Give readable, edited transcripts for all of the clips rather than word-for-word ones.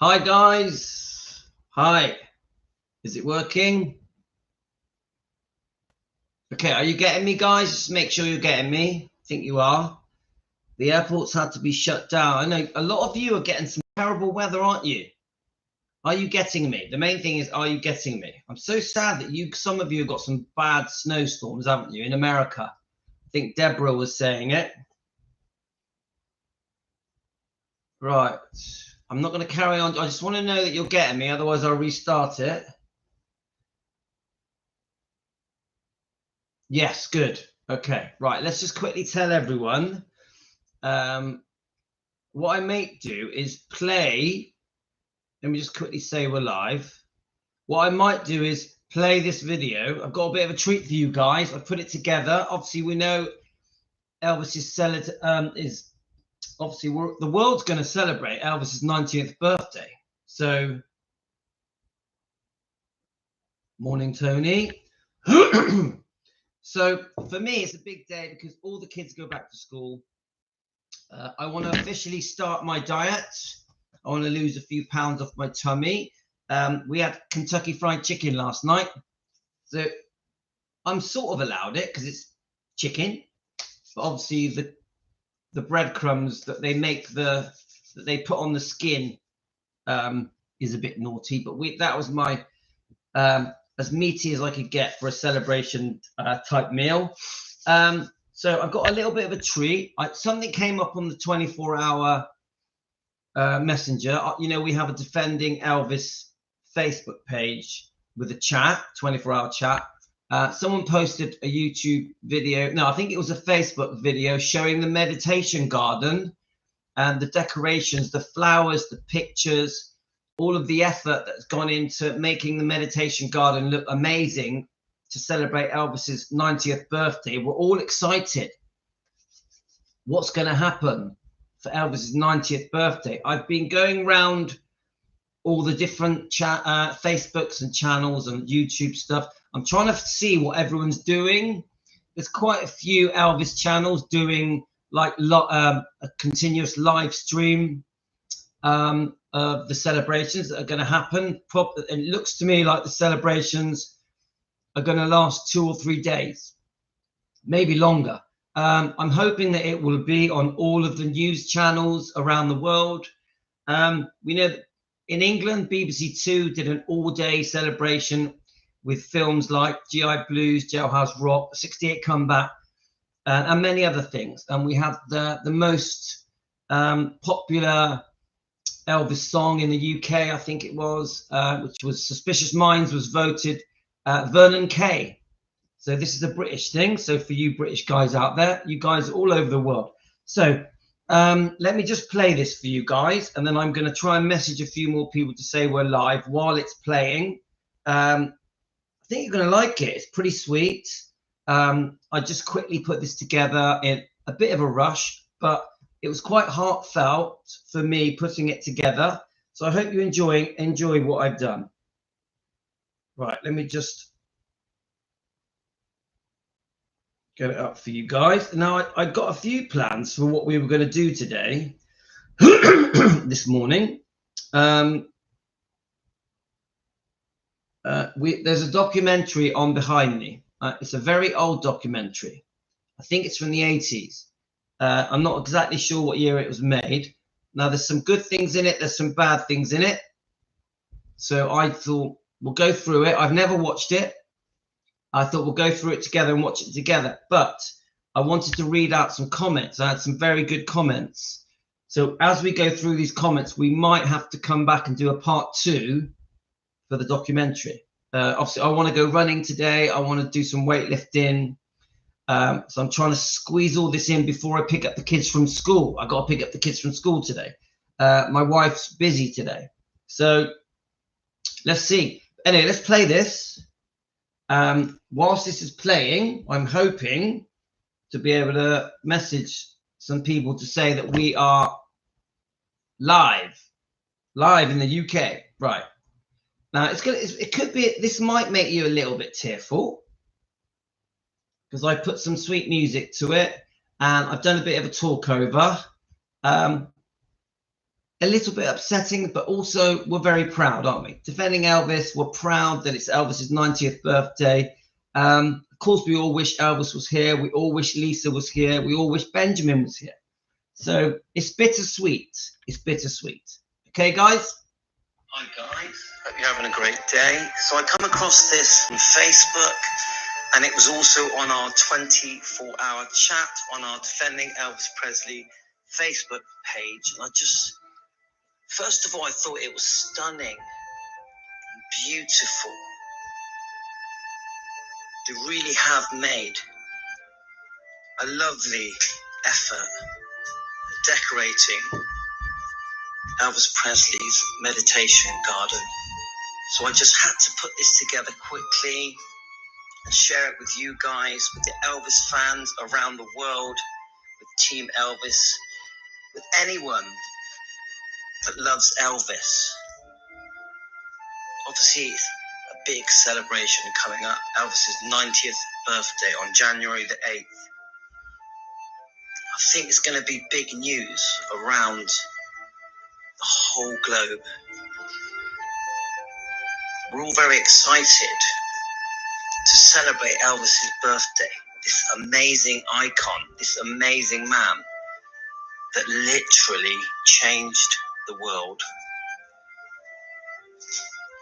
Hi guys. Hi. Is it working? Okay, are you getting me, guys? Just make sure you're getting me. I think you are. The airports had to be shut down. I know a lot of you are getting some terrible weather, aren't you? Are you getting me? The main thing is, are you getting me? I'm so sad that some of you have got some bad snowstorms, haven't you, in America? I think Deborah was saying it. Right. I'm not going to carry on. I just want to know that you're getting me, otherwise I'll restart it. Yes, good. Okay, right. Let's just quickly tell everyone. What I might do is play. Let me just quickly say we're live. What I might do is play this video. I've got a bit of a treat for you guys. I've put it together. Obviously, we know Elvis is obviously the world's going to celebrate Elvis's 90th birthday. So, morning, Tony. So for me, it's a big day because all the kids go back to school. I want to officially start my diet. I want to lose a few pounds off my tummy. We had Kentucky Fried Chicken last night, so I'm sort of allowed it because it's chicken. But obviously, the breadcrumbs that they that they put on the skin is a bit naughty. But that was my as meaty as I could get for a celebration type meal. So I've got a little bit of a treat. Something came up on the 24-hour messenger. You know, we have a Defending Elvis Facebook page with a chat, 24-hour chat. Someone posted a YouTube video. No, I think it was a Facebook video showing the meditation garden and the decorations, the flowers, the pictures, all of the effort that's gone into making the meditation garden look amazing to celebrate Elvis's 90th birthday. We're all excited. What's going to happen for Elvis's 90th birthday? I've been going around all the different Facebooks and channels and YouTube stuff. I'm trying to see what everyone's doing. There's quite a few Elvis channels doing like a continuous live stream of the celebrations that are going to happen. It looks to me like the celebrations are going to last 2 or 3 days, maybe longer. I'm hoping that it will be on all of the news channels around the world. We know that in England, BBC Two did an all-day celebration with films like GI Blues, Jailhouse Rock, 68 Comeback, and many other things. And we had the most popular Elvis song in the UK, I think it was, which was Suspicious Minds, was voted Vernon Kay. So this is a British thing. So for you British guys out there, you guys are all over the world. So let me just play this for you guys, and then I'm going to try and message a few more people to say we're live while it's playing. I think you're going to like it. It's pretty sweet. I just quickly put this together in a bit of a rush, but it was quite heartfelt for me putting it together. So I hope you enjoy what I've done. Right, let me just get it up for you guys. Now, I got a few plans for what we were going to do today, this morning. There's a documentary on behind me. It's a very old documentary. I think it's from the 80s. I'm not exactly sure what year it was made. Now, there's some good things in it. There's some bad things in it. So I thought we'll go through it. I've never watched it. I thought we'll go through it together and watch it together. But I wanted to read out some comments. I had some very good comments. So as we go through these comments, we might have to come back and do a part 2 for the documentary. Obviously, I want to go running today. I want to do some weightlifting. So I'm trying to squeeze all this in before I pick up the kids from school. I got to pick up the kids from school today. My wife's busy today. So let's see. Anyway, let's play this. Whilst this is playing, I'm hoping to be able to message some people to say that we are live in the UK. Right. Now, it could be, this might make you a little bit tearful, because I put some sweet music to it and I've done a bit of a talk over. a little bit upsetting, but also we're very proud, aren't we? Defending Elvis, we're proud that it's Elvis's 90th birthday. Of course, we all wish Elvis was here. We all wish Lisa was here. We all wish Benjamin was here. So it's bittersweet. It's bittersweet. Okay, guys? Hi, guys. Hope you're having a great day. So I come across this on Facebook, and it was also on our 24-hour chat on our Defending Elvis Presley Facebook page. And first of all, I thought it was stunning and beautiful. They really have made a lovely effort decorating Elvis Presley's meditation garden. So I just had to put this together quickly and share it with you guys, with the Elvis fans around the world, with Team Elvis, with anyone that loves Elvis. Obviously, it's a big celebration coming up, Elvis's 90th birthday on January the 8th. I think it's going to be big news around the whole globe. We're all very excited to celebrate Elvis's birthday, this amazing icon, this amazing man that literally changed the world.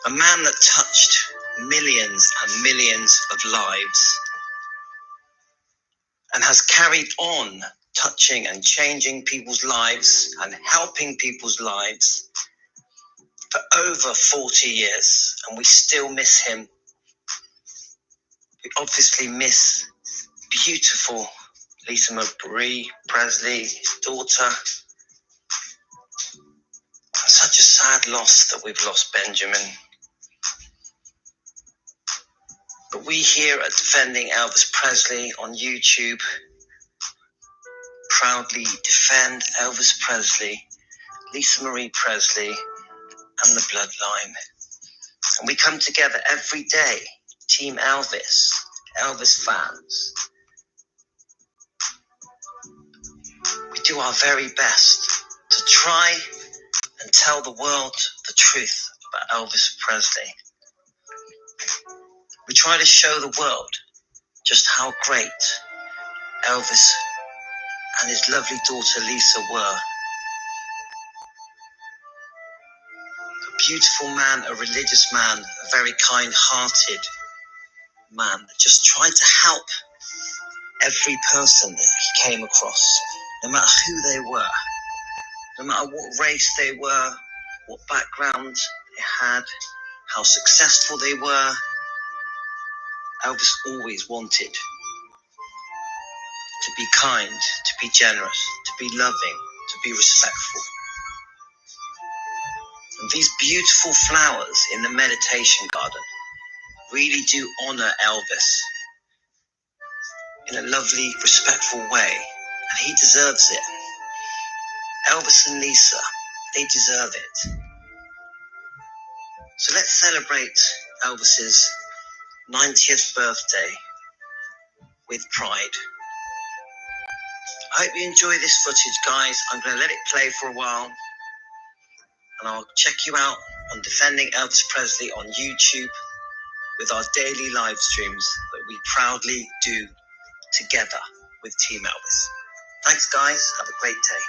A man that touched millions and millions of lives and has carried on touching and changing people's lives and helping people's lives for over 40 years, and we still miss him. We obviously miss beautiful Lisa Marie Presley, his daughter. Such a sad loss that we've lost Benjamin. But we here at Defending Elvis Presley on YouTube proudly defend Elvis Presley, Lisa Marie Presley, and the bloodline. And we come together every day, Team Elvis, Elvis fans. We do our very best to try and tell the world the truth about Elvis Presley. We try to show the world just how great Elvis and his lovely daughter Lisa were. A beautiful man, a religious man, a very kind-hearted man that just tried to help every person that he came across, no matter who they were, no matter what race they were, what background they had, how successful they were. Elvis always wanted to be kind, to be generous, to be loving, to be respectful. And these beautiful flowers in the meditation garden really do honor Elvis in a lovely, respectful way, and he deserves it. Elvis and Lisa, they deserve it. So let's celebrate Elvis's 90th birthday with pride. I hope you enjoy this footage, guys. I'm going to let it play for a while, and I'll check you out on Defending Elvis Presley on YouTube with our daily live streams that we proudly do together with Team Elvis. Thanks, guys. Have a great day.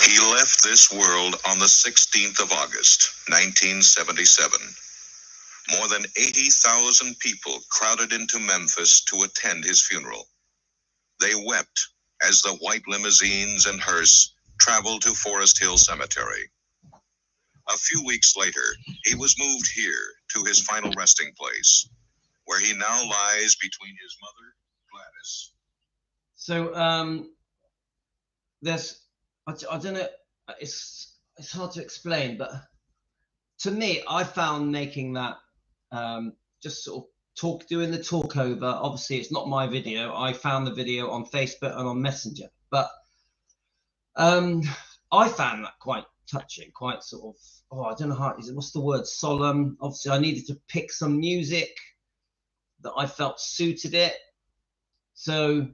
He left this world on the 16th of August, 1977. More than 80,000 people crowded into Memphis to attend his funeral. They wept as the white limousines and hearse traveled to Forest Hill Cemetery. A few weeks later, he was moved here to his final resting place, where he now lies between his mother, Gladys. So, there's, I don't know, it's hard to explain, but to me, I found making that just sort of doing the talk over. Obviously, it's not my video. I found the video on Facebook and on Messenger, but I found that quite touching, quite sort of, I don't know how, what's the word, solemn. Obviously, I needed to pick some music that I felt suited it. So,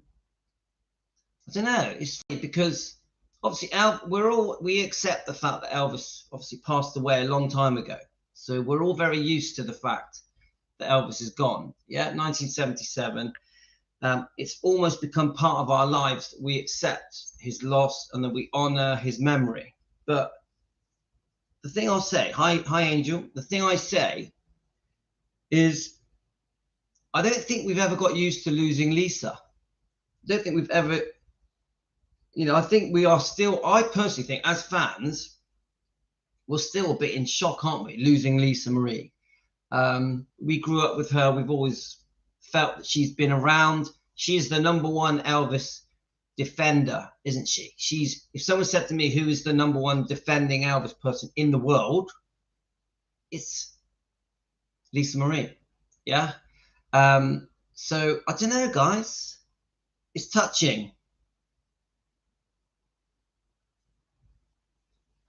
I don't know, it's funny because obviously we accept the fact that Elvis obviously passed away a long time ago. So we're all very used to the fact that Elvis is gone. Yeah, 1977. It's almost become part of our lives that we accept his loss and that we honor his memory. But the thing I'll say, hi Angel, the thing I say is I don't think we've ever got used to losing Lisa. I don't think we've ever, I think we are still, I personally think as fans, we're still a bit in shock, aren't we, losing Lisa Marie. We grew up with her. We've always felt that she's been around. She is the #1 Elvis defender, isn't she? If someone said to me, who is the #1 defending Elvis person in the world, it's Lisa Marie. Yeah. So I don't know, guys. It's touching.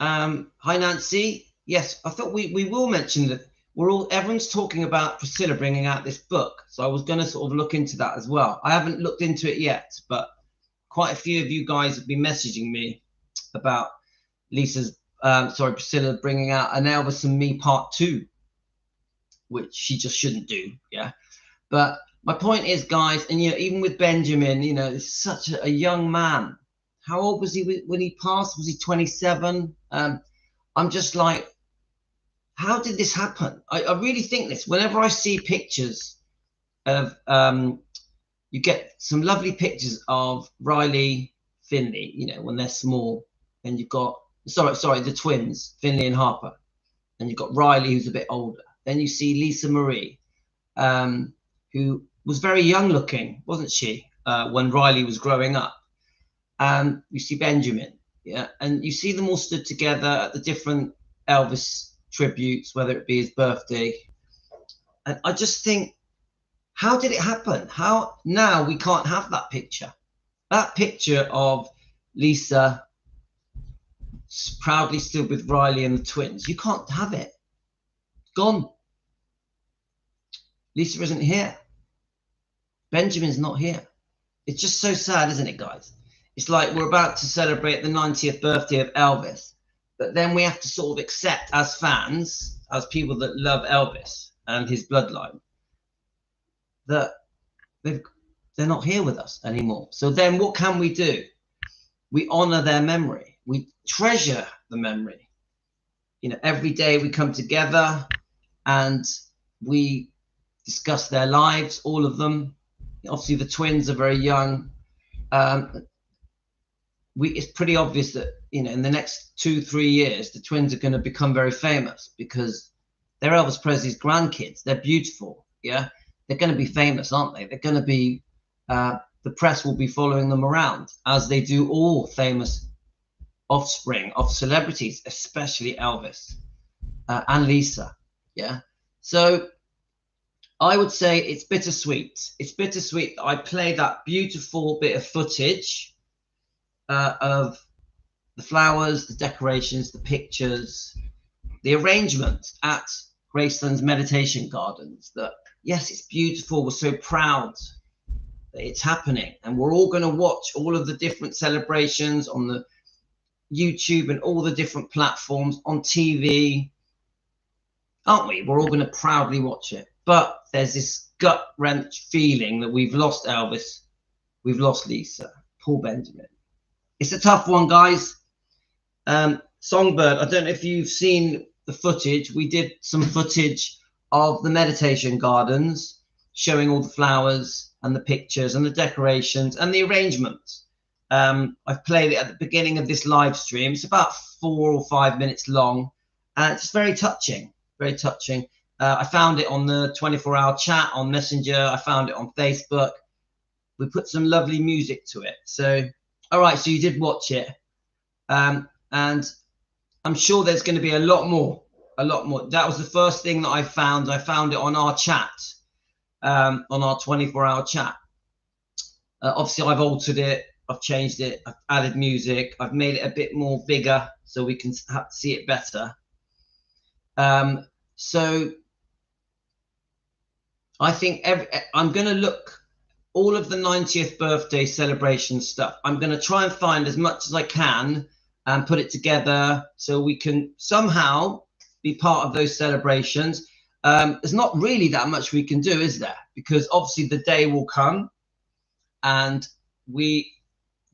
Hi Nancy. Yes, I thought we will mention that everyone's talking about Priscilla bringing out this book, so I was going to sort of look into that as well. I haven't looked into it yet, but quite a few of you guys have been messaging me about Priscilla bringing out an Elvis and Me Part 2, which she just shouldn't do. Yeah, but my point is, guys, and even with Benjamin, it's such a young man. How old was he when he passed? Was he 27? I'm just like, how did this happen? I really think this. Whenever I see pictures of, you get some lovely pictures of Riley, Finley, when they're small, and you've got, the twins, Finley and Harper, and you've got Riley, who's a bit older. Then you see Lisa Marie, who was very young looking, wasn't she, when Riley was growing up. And you see Benjamin, yeah, and you see them all stood together at the different Elvis tributes, whether it be his birthday. And I just think, how did it happen? How now we can't have that picture? That picture of Lisa proudly stood with Riley and the twins. You can't have it. Gone. Lisa isn't here. Benjamin's not here. It's just so sad, isn't it, guys? It's like we're about to celebrate the 90th birthday of Elvis, but then we have to sort of accept as fans, as people that love Elvis and his bloodline, that they're not here with us anymore. So then what can we do? We honor their memory. We treasure the memory. Every day we come together and we discuss their lives, all of them. Obviously, the twins are very young. It's pretty obvious that, in the next 2-3 years, the twins are going to become very famous because they're Elvis Presley's grandkids. They're beautiful. Yeah. They're going to be famous, aren't they? They're going to be, the press will be following them around, as they do all famous offspring of celebrities, especially Elvis and Lisa. Yeah. So I would say it's bittersweet. It's bittersweet that I play that beautiful bit of footage of the flowers, the decorations, the pictures, the arrangement at Graceland's Meditation Gardens. That, yes, it's beautiful. We're so proud that it's happening. And we're all going to watch all of the different celebrations on the YouTube and all the different platforms on TV, aren't we? We're all going to proudly watch it. But there's this gut-wrench feeling that we've lost Elvis, we've lost Lisa, poor Benjamin. It's a tough one, guys. Songbird, I don't know if you've seen the footage. We did some footage of the meditation gardens, showing all the flowers and the pictures and the decorations and the arrangements. I've played it at the beginning of this live stream. It's about 4 or 5 minutes long, and it's very touching, very touching. I found it on the 24-hour chat on Messenger. I found it on Facebook. We put some lovely music to it. So, all right, so you did watch it. And I'm sure there's going to be a lot more. That was the first thing that I found. I found it on our chat, on our 24-hour chat. Obviously, I've altered it. I've changed it. I've added music. I've made it a bit more bigger so we can see it better. So I think I'm going to look all of the 90th birthday celebration stuff. I'm going to try and find as much as I can and put it together so we can somehow be part of those celebrations. There's not really that much we can do, is there? Because obviously the day will come, and the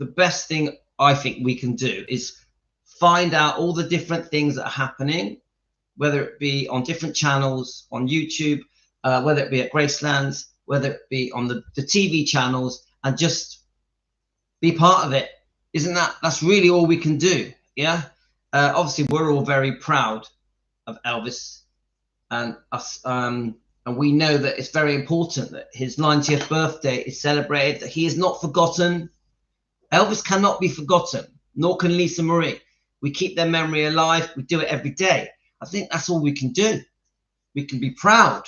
best thing I think we can do is find out all the different things that are happening, whether it be on different channels on YouTube, whether it be at Gracelands, whether it be on the TV channels, and just be part of it. That's really all we can do? Yeah. Obviously, we're all very proud of Elvis and us, and we know that it's very important that his 90th birthday is celebrated, that he is not forgotten. Elvis cannot be forgotten, nor can Lisa Marie. We keep their memory alive. We do it every day. I think that's all we can do. We can be proud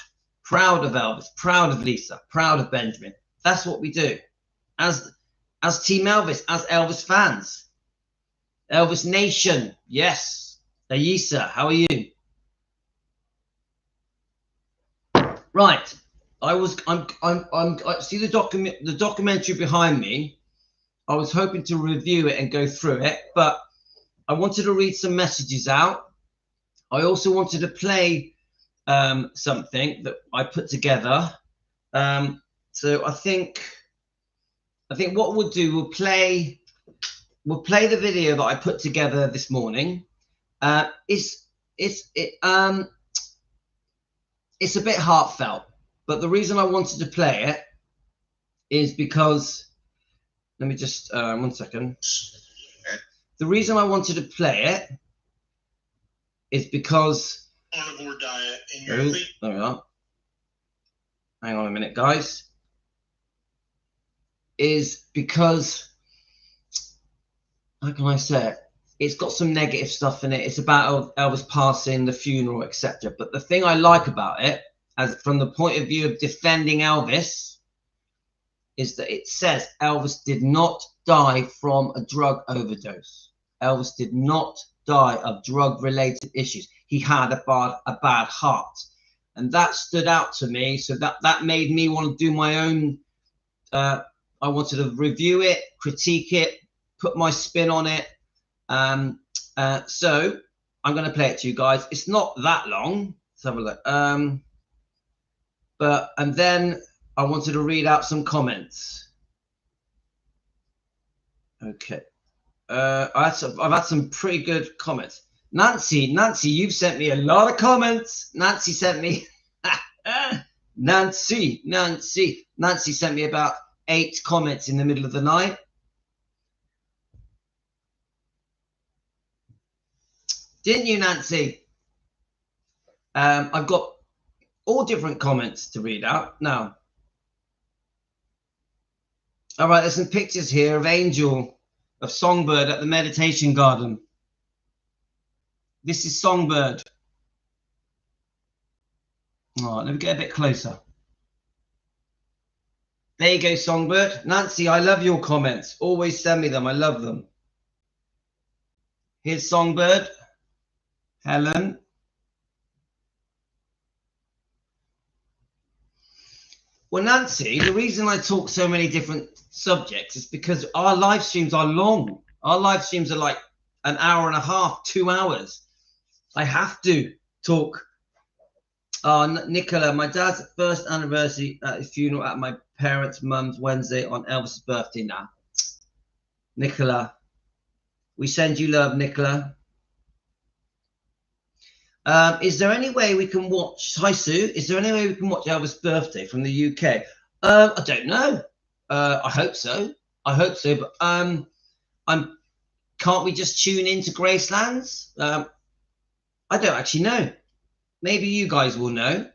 of Elvis, proud of Lisa, proud of Benjamin. That's what we do as Team Elvis, as Elvis fans. Elvis Nation, yes. Ayisa, how are you? Right, I see the documentary behind me. I was hoping to review it and go through it, but I wanted to read some messages out. I also wanted to play something that I put together. So I think what we'll do, we'll play the video that I put together this morning. It's a bit heartfelt, but the reason I wanted to play it is because, let me just 1 second. The reason I wanted to play it is because carnivore diet in there we are. Hang on a minute, guys. Is because, how can I say it? It's got some negative stuff in it. It's about Elvis passing, the funeral, etc. But the thing I like about it, as from the point of view of defending Elvis, is that it says Elvis did not die from a drug overdose. Elvis did not die of drug-related issues. He had a bad heart, and that stood out to me. So that made me want to do my own. I wanted to review it, critique it, put my spin on it. So I'm going to play it to you guys. It's not that long. Let's have a look. And then I wanted to read out some comments. Okay. I've had some pretty good comments. Nancy, you've sent me a lot of comments. Nancy sent me Nancy sent me about 8 comments in the middle of the night. Didn't you, Nancy? I've got all different comments to read out now. All right, there's some pictures here of Angel, of Songbird at the meditation garden. This is Songbird. All right, let me get a bit closer. There you go, Songbird. Nancy, I love your comments. Always send me them. I love them. Here's Songbird. Helen. Well, Nancy, the reason I talk so many different subjects is because our live streams are long. Our live streams are like an hour and a half, 2 hours. I have to talk. Nicola, my dad's first anniversary at his funeral at my parents' mum's Wednesday on Elvis' birthday now. Nicola, We send you love, Nicola. Is there any way we can watch, hi Sue, is there any way we can watch Elvis' birthday from the UK? I don't know. I hope so. I hope so, but can't we just tune into Gracelands? I don't actually know. Maybe you guys will know.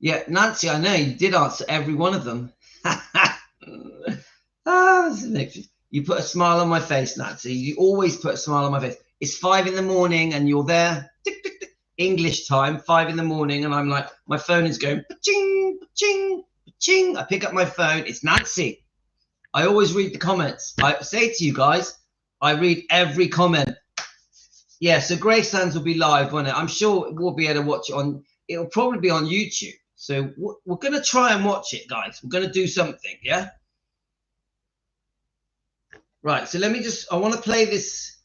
Yeah, Nancy, I know you did answer every one of them. You put a smile on my face, Nancy. You always put a smile on my face. It's 5 in the morning and you're there. Tick, tick, tick. English time, 5 in the morning, and I'm like, my phone is going ching, ching, ching. I pick up my phone. It's Nancy. I always read the comments. I say to you guys, I read every comment. Yeah, so Gracelands will be live, won't it? I'm sure we'll be able to watch it on. It'll probably be on YouTube. So we're going to try and watch it, guys. We're going to do something, yeah? Right, so let me just, I want to play this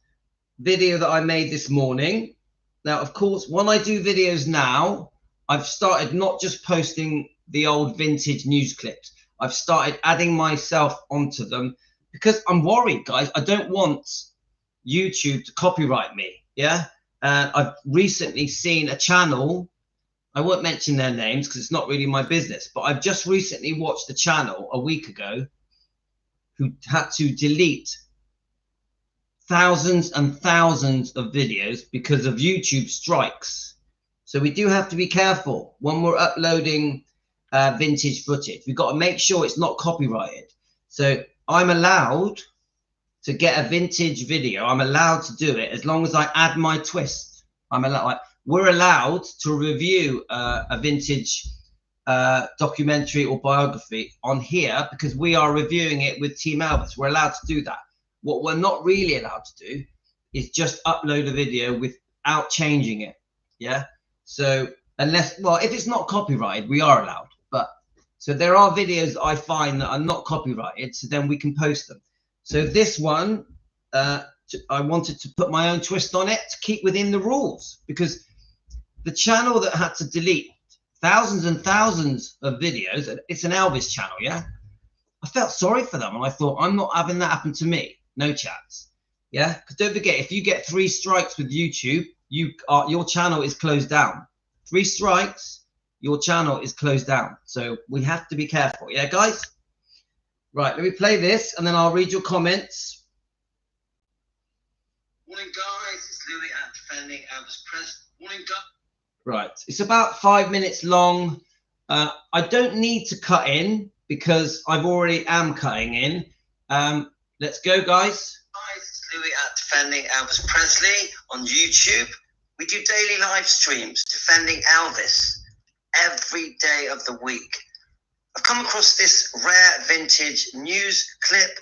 video that I made this morning. Now, of course, when I do videos now, I've started not just posting the old vintage news clips. I've started adding myself onto them because I'm worried, guys. I don't want YouTube to copyright me, yeah? I've recently seen a channel, I won't mention their names because it's not really my business, but I've just recently watched a channel a week ago who had to delete thousands and thousands of videos because of YouTube strikes. So we do have to be careful when we're uploading vintage footage. We've got to make sure it's not copyrighted. So I'm allowed to get a vintage video. I'm allowed to do it as long as I add my twist. We're allowed to review a vintage documentary or biography on here because we are reviewing it with Team Elvis. We're allowed to do that. What we're not really allowed to do is just upload a video without changing it. Yeah. So unless, well, if it's not copyrighted, we are allowed. But so there are videos that I find that are not copyrighted, so then we can post them. So this one, I wanted to put my own twist on it to keep within the rules, because the channel that had to delete thousands and thousands of videos, it's an Elvis channel, yeah? I felt sorry for them, and I thought, I'm not having that happen to me. No chance, yeah? Because don't forget, if you get 3 strikes with YouTube, your channel is closed down. 3 strikes, your channel is closed down. So we have to be careful, yeah, guys? Right, let me play this, and then I'll read your comments. Morning, guys. It's Louis at Defending Elvis Presley. Morning, guys. Right, it's about 5 minutes long. I don't need to cut in because I've already am cutting in. Let's go, guys. Hi, it's Louis at Defending Elvis Presley on YouTube. We do daily live streams defending Elvis every day of the week. I've come across this rare vintage news clip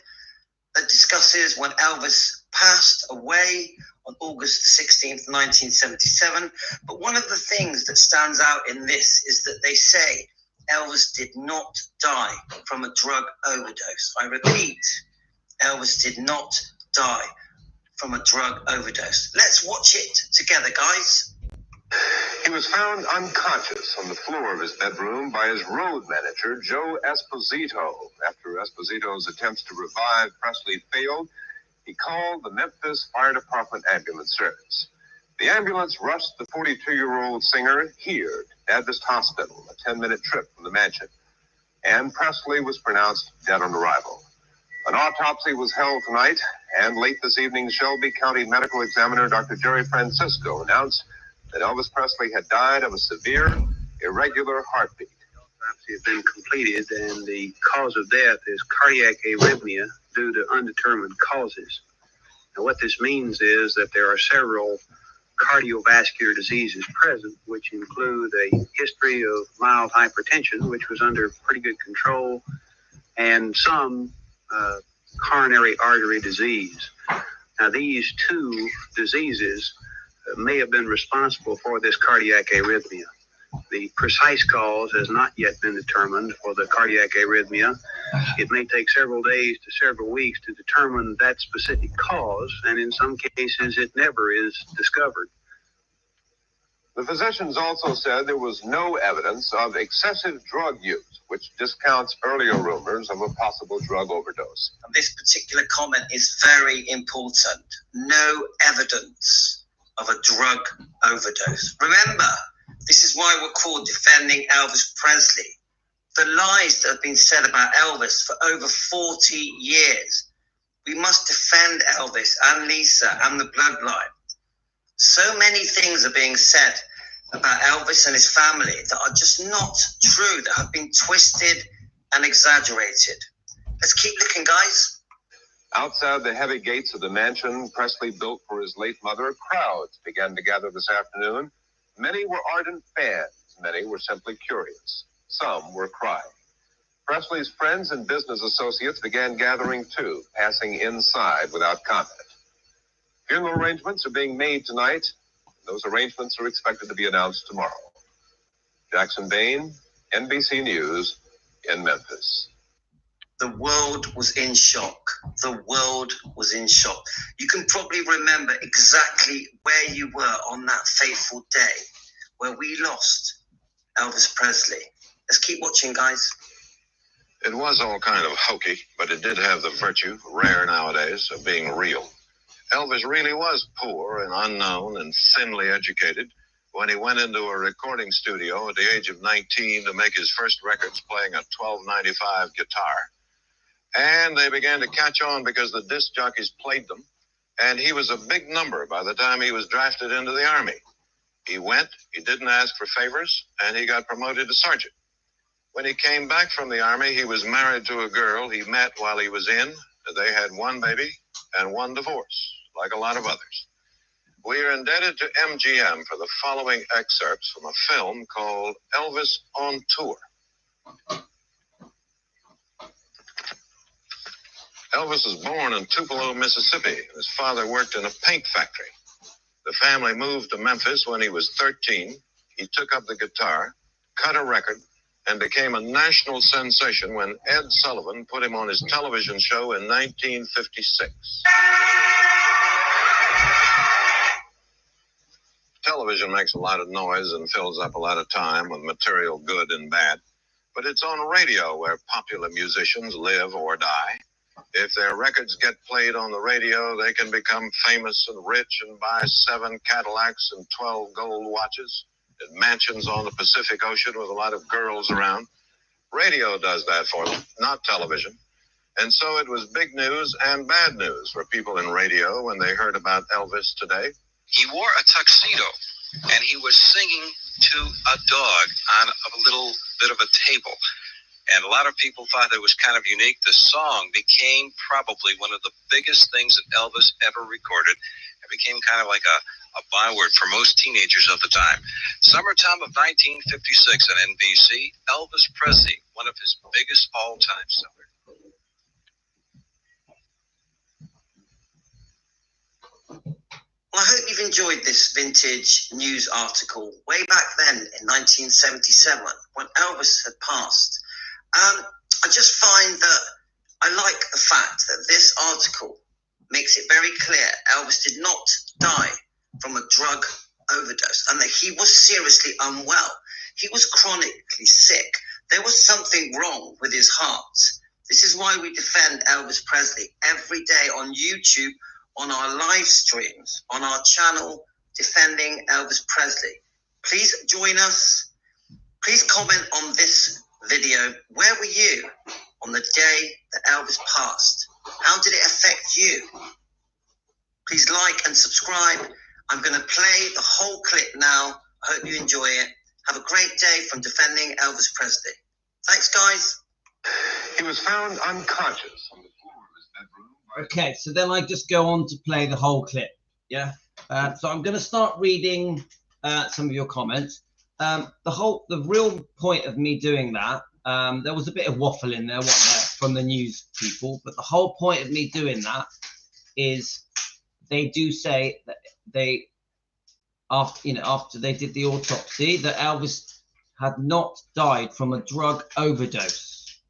that discusses when Elvis passed away on August 16th, 1977. But one of the things that stands out in this is that they say Elvis did not die from a drug overdose. I repeat, Elvis did not die from a drug overdose. Let's watch it together, guys. He was found unconscious on the floor of his bedroom by his road manager, Joe Esposito. After Esposito's attempts to revive Presley failed, he called the Memphis Fire Department ambulance service. The ambulance rushed the 42-year-old singer here to Adventist Hospital, a 10-minute trip from the mansion. And Presley was pronounced dead on arrival. An autopsy was held tonight, and late this evening, Shelby County Medical Examiner Dr. Jerry Francisco announced that Elvis Presley had died of a severe, irregular heartbeat. The autopsy has been completed, and the cause of death is cardiac arrhythmia due to undetermined causes. Now, what this means is that there are several cardiovascular diseases present, which include a history of mild hypertension, which was under pretty good control, and some coronary artery disease. Now, these 2 diseases may have been responsible for this cardiac arrhythmia. The precise cause has not yet been determined for the cardiac arrhythmia. It may take several days to several weeks to determine that specific cause, and in some cases it never is discovered. The physicians also said there was no evidence of excessive drug use, which discounts earlier rumors of a possible drug overdose. This particular comment is very important. No evidence of a drug overdose. Remember, this is why we're called Defending Elvis Presley. The lies that have been said about Elvis for over 40 years. We must defend Elvis and Lisa and the bloodline. So many things are being said about Elvis and his family that are just not true, that have been twisted and exaggerated. Let's keep looking, guys. Outside the heavy gates of the mansion Presley built for his late mother, crowds began to gather this afternoon. Many were ardent fans. Many were simply curious. Some were crying. Presley's friends and business associates began gathering too, passing inside without comment. Funeral arrangements are being made tonight. Those arrangements are expected to be announced tomorrow. Jackson Bain, NBC News in Memphis. The world was in shock. The world was in shock. You can probably remember exactly where you were on that fateful day where we lost Elvis Presley. Let's keep watching, guys. It was all kind of hokey, but it did have the virtue, rare nowadays, of being real. Elvis really was poor and unknown and thinly educated when he went into a recording studio at the age of 19 to make his first records playing a $12.95 guitar. And they began to catch on because the disc jockeys played them, and he was a big number by the time he was drafted into the Army. He went, he didn't ask for favors, and he got promoted to sergeant. When he came back from the Army, he was married to a girl he met while he was in. They had one baby and one divorce, like a lot of others. We are indebted to MGM for the following excerpts from a film called Elvis on Tour. Elvis was born in Tupelo, Mississippi. His father worked in a paint factory. The family moved to Memphis when he was 13. He took up the guitar, cut a record, and became a national sensation when Ed Sullivan put him on his television show in 1956. Television makes a lot of noise and fills up a lot of time with material good and bad, but it's on radio where popular musicians live or die. If their records get played on the radio, they can become famous and rich and buy 7 Cadillacs and 12 gold watches and mansions on the Pacific Ocean with a lot of girls around. Radio does that for them, not television. And so it was big news and bad news for people in radio when they heard about Elvis today. He wore a tuxedo, and he was singing to a dog on a little bit of a table. And a lot of people thought it was kind of unique. The song became probably one of the biggest things that Elvis ever recorded. It became kind of like a byword for most teenagers of the time. Summertime of 1956 on NBC, Elvis Presley, one of his biggest all-time sellers. Well, I hope you've enjoyed this vintage news article way back then in 1977 when Elvis had passed. I just find that I like the fact that this article makes it very clear Elvis did not die from a drug overdose and that he was seriously unwell. He was chronically sick. There was something wrong with his heart. This is why we defend Elvis Presley every day on YouTube, on our live streams, on our channel, Defending Elvis Presley. Please join us. Please comment on this video. Where were you on the day that Elvis passed? How did it affect you? Please like and subscribe. I'm going to play the whole clip now. I hope you enjoy it. Have a great day from Defending Elvis Presley. Thanks, guys. He was found unconscious on the floor of his bedroom. Okay, so then I just go on to play the whole clip. Yeah. So I'm going to start reading some of your comments. The real point of me doing that, there was a bit of waffle in there, from the news people, but the whole point of me doing that is they do say that they, after they did the autopsy, that Elvis had not died from a drug overdose.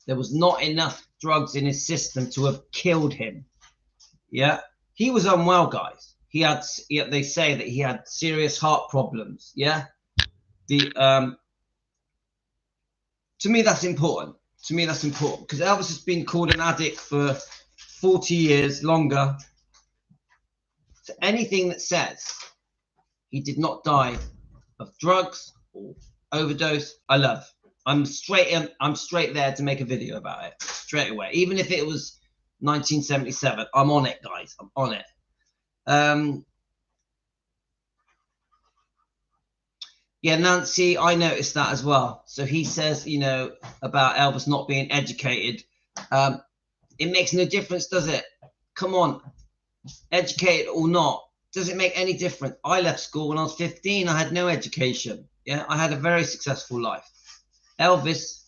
There was not enough drugs in his system to have killed him. Yeah, he was unwell, guys. they say that he had serious heart problems. Yeah. To me, that's important. To me, that's important because Elvis has been called an addict for 40 years longer. So anything that says he did not die of drugs or overdose, I love. I'm straight there to make a video about it straight away. Even if it was 1977, I'm on it, guys. I'm on it. Yeah, Nancy, I noticed that as well. So he says, you know, about Elvis not being educated. It makes no difference, does it? Come on, educated or not, does it make any difference? I left school when I was 15. I had no education. Yeah, I had a very successful life. Elvis,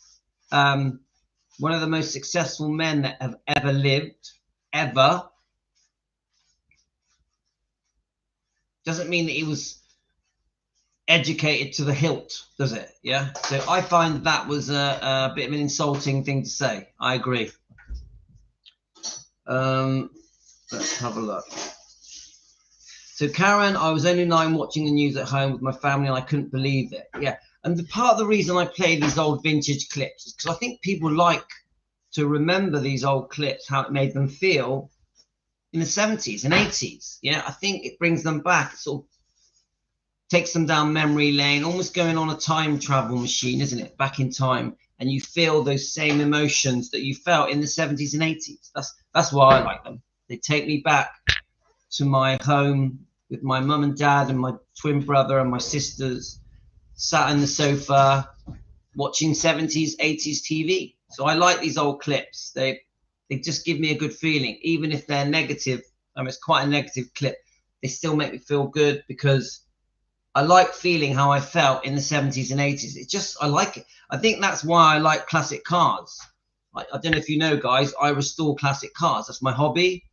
one of the most successful men that have ever lived, ever. Doesn't mean that he was educated to the hilt, does it? Yeah. So I find that was a bit of an insulting thing to say. I agree. Let's have a look. So Karen, I was only 9 watching the news at home with my family and I couldn't believe it. Yeah. And part of the reason I play these old vintage clips is because I think people like to remember these old clips, how it made them feel in the 70s and 80s. Yeah. I think it brings them back. It sort of takes them down memory lane, almost going on a time travel machine, isn't it? Back in time. And you feel those same emotions that you felt in the 70s and 80s. That's why I like them. They take me back to my home with my mum and dad and my twin brother and my sisters, sat on the sofa watching 70s, 80s TV. So I like these old clips. They just give me a good feeling, even if they're negative. I mean, it's quite a negative clip. They still make me feel good because I like feeling how I felt in the 70s and 80s. It's just, I like it. I think that's why I like classic cars. I don't know if you know, guys, I restore classic cars. That's my hobby.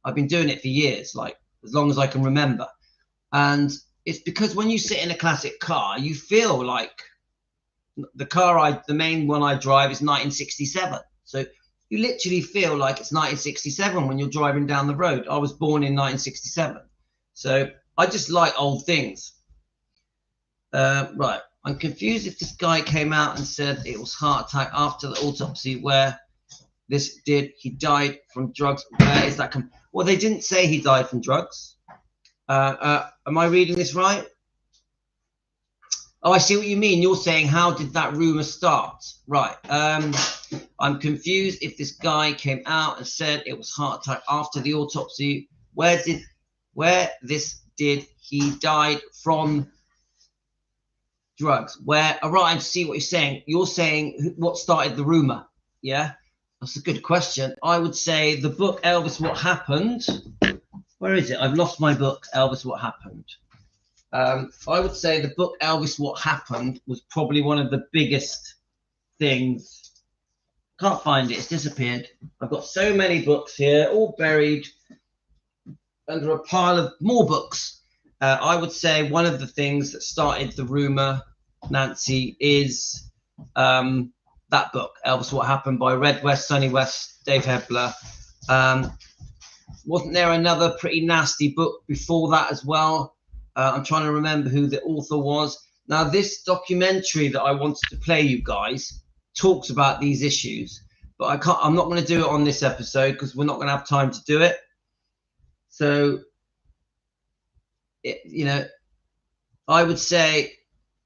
I've been doing it for years, like as long as I can remember. And it's because when you sit in a classic car, you feel like the main one I drive is 1967. So you literally feel like it's 1967 when you're driving down the road. I was born in 1967. So I just like old things. Right. I'm confused if this guy came out and said it was heart attack after the autopsy where he died from drugs. Where is that? Well, they didn't say he died from drugs. Am I reading this right? Oh, I see what you mean. You're saying, how did that rumor start? Right. I'm confused if this guy came out and said it was heart attack after the autopsy. Where did he died from drugs? Where? All right, I see what you're saying. You're saying what started the rumor? Yeah, that's a good question. I would say the book Elvis, What Happened. Where is it? I've lost my book, Elvis, What Happened. I would say the book Elvis, What Happened was probably one of the biggest things. Can't find it. It's disappeared. I've got so many books here, all buried under a pile of more books. I would say one of the things that started the rumor, Nancy, is that book, Elvis, What Happened, by Red West, Sonny West, Dave Hebler. Wasn't there another pretty nasty book before that as well? I'm trying to remember who the author was. Now, this documentary that I wanted to play you guys talks about these issues, but I'm not going to do it on this episode because we're not going to have time to do it. So, I would say,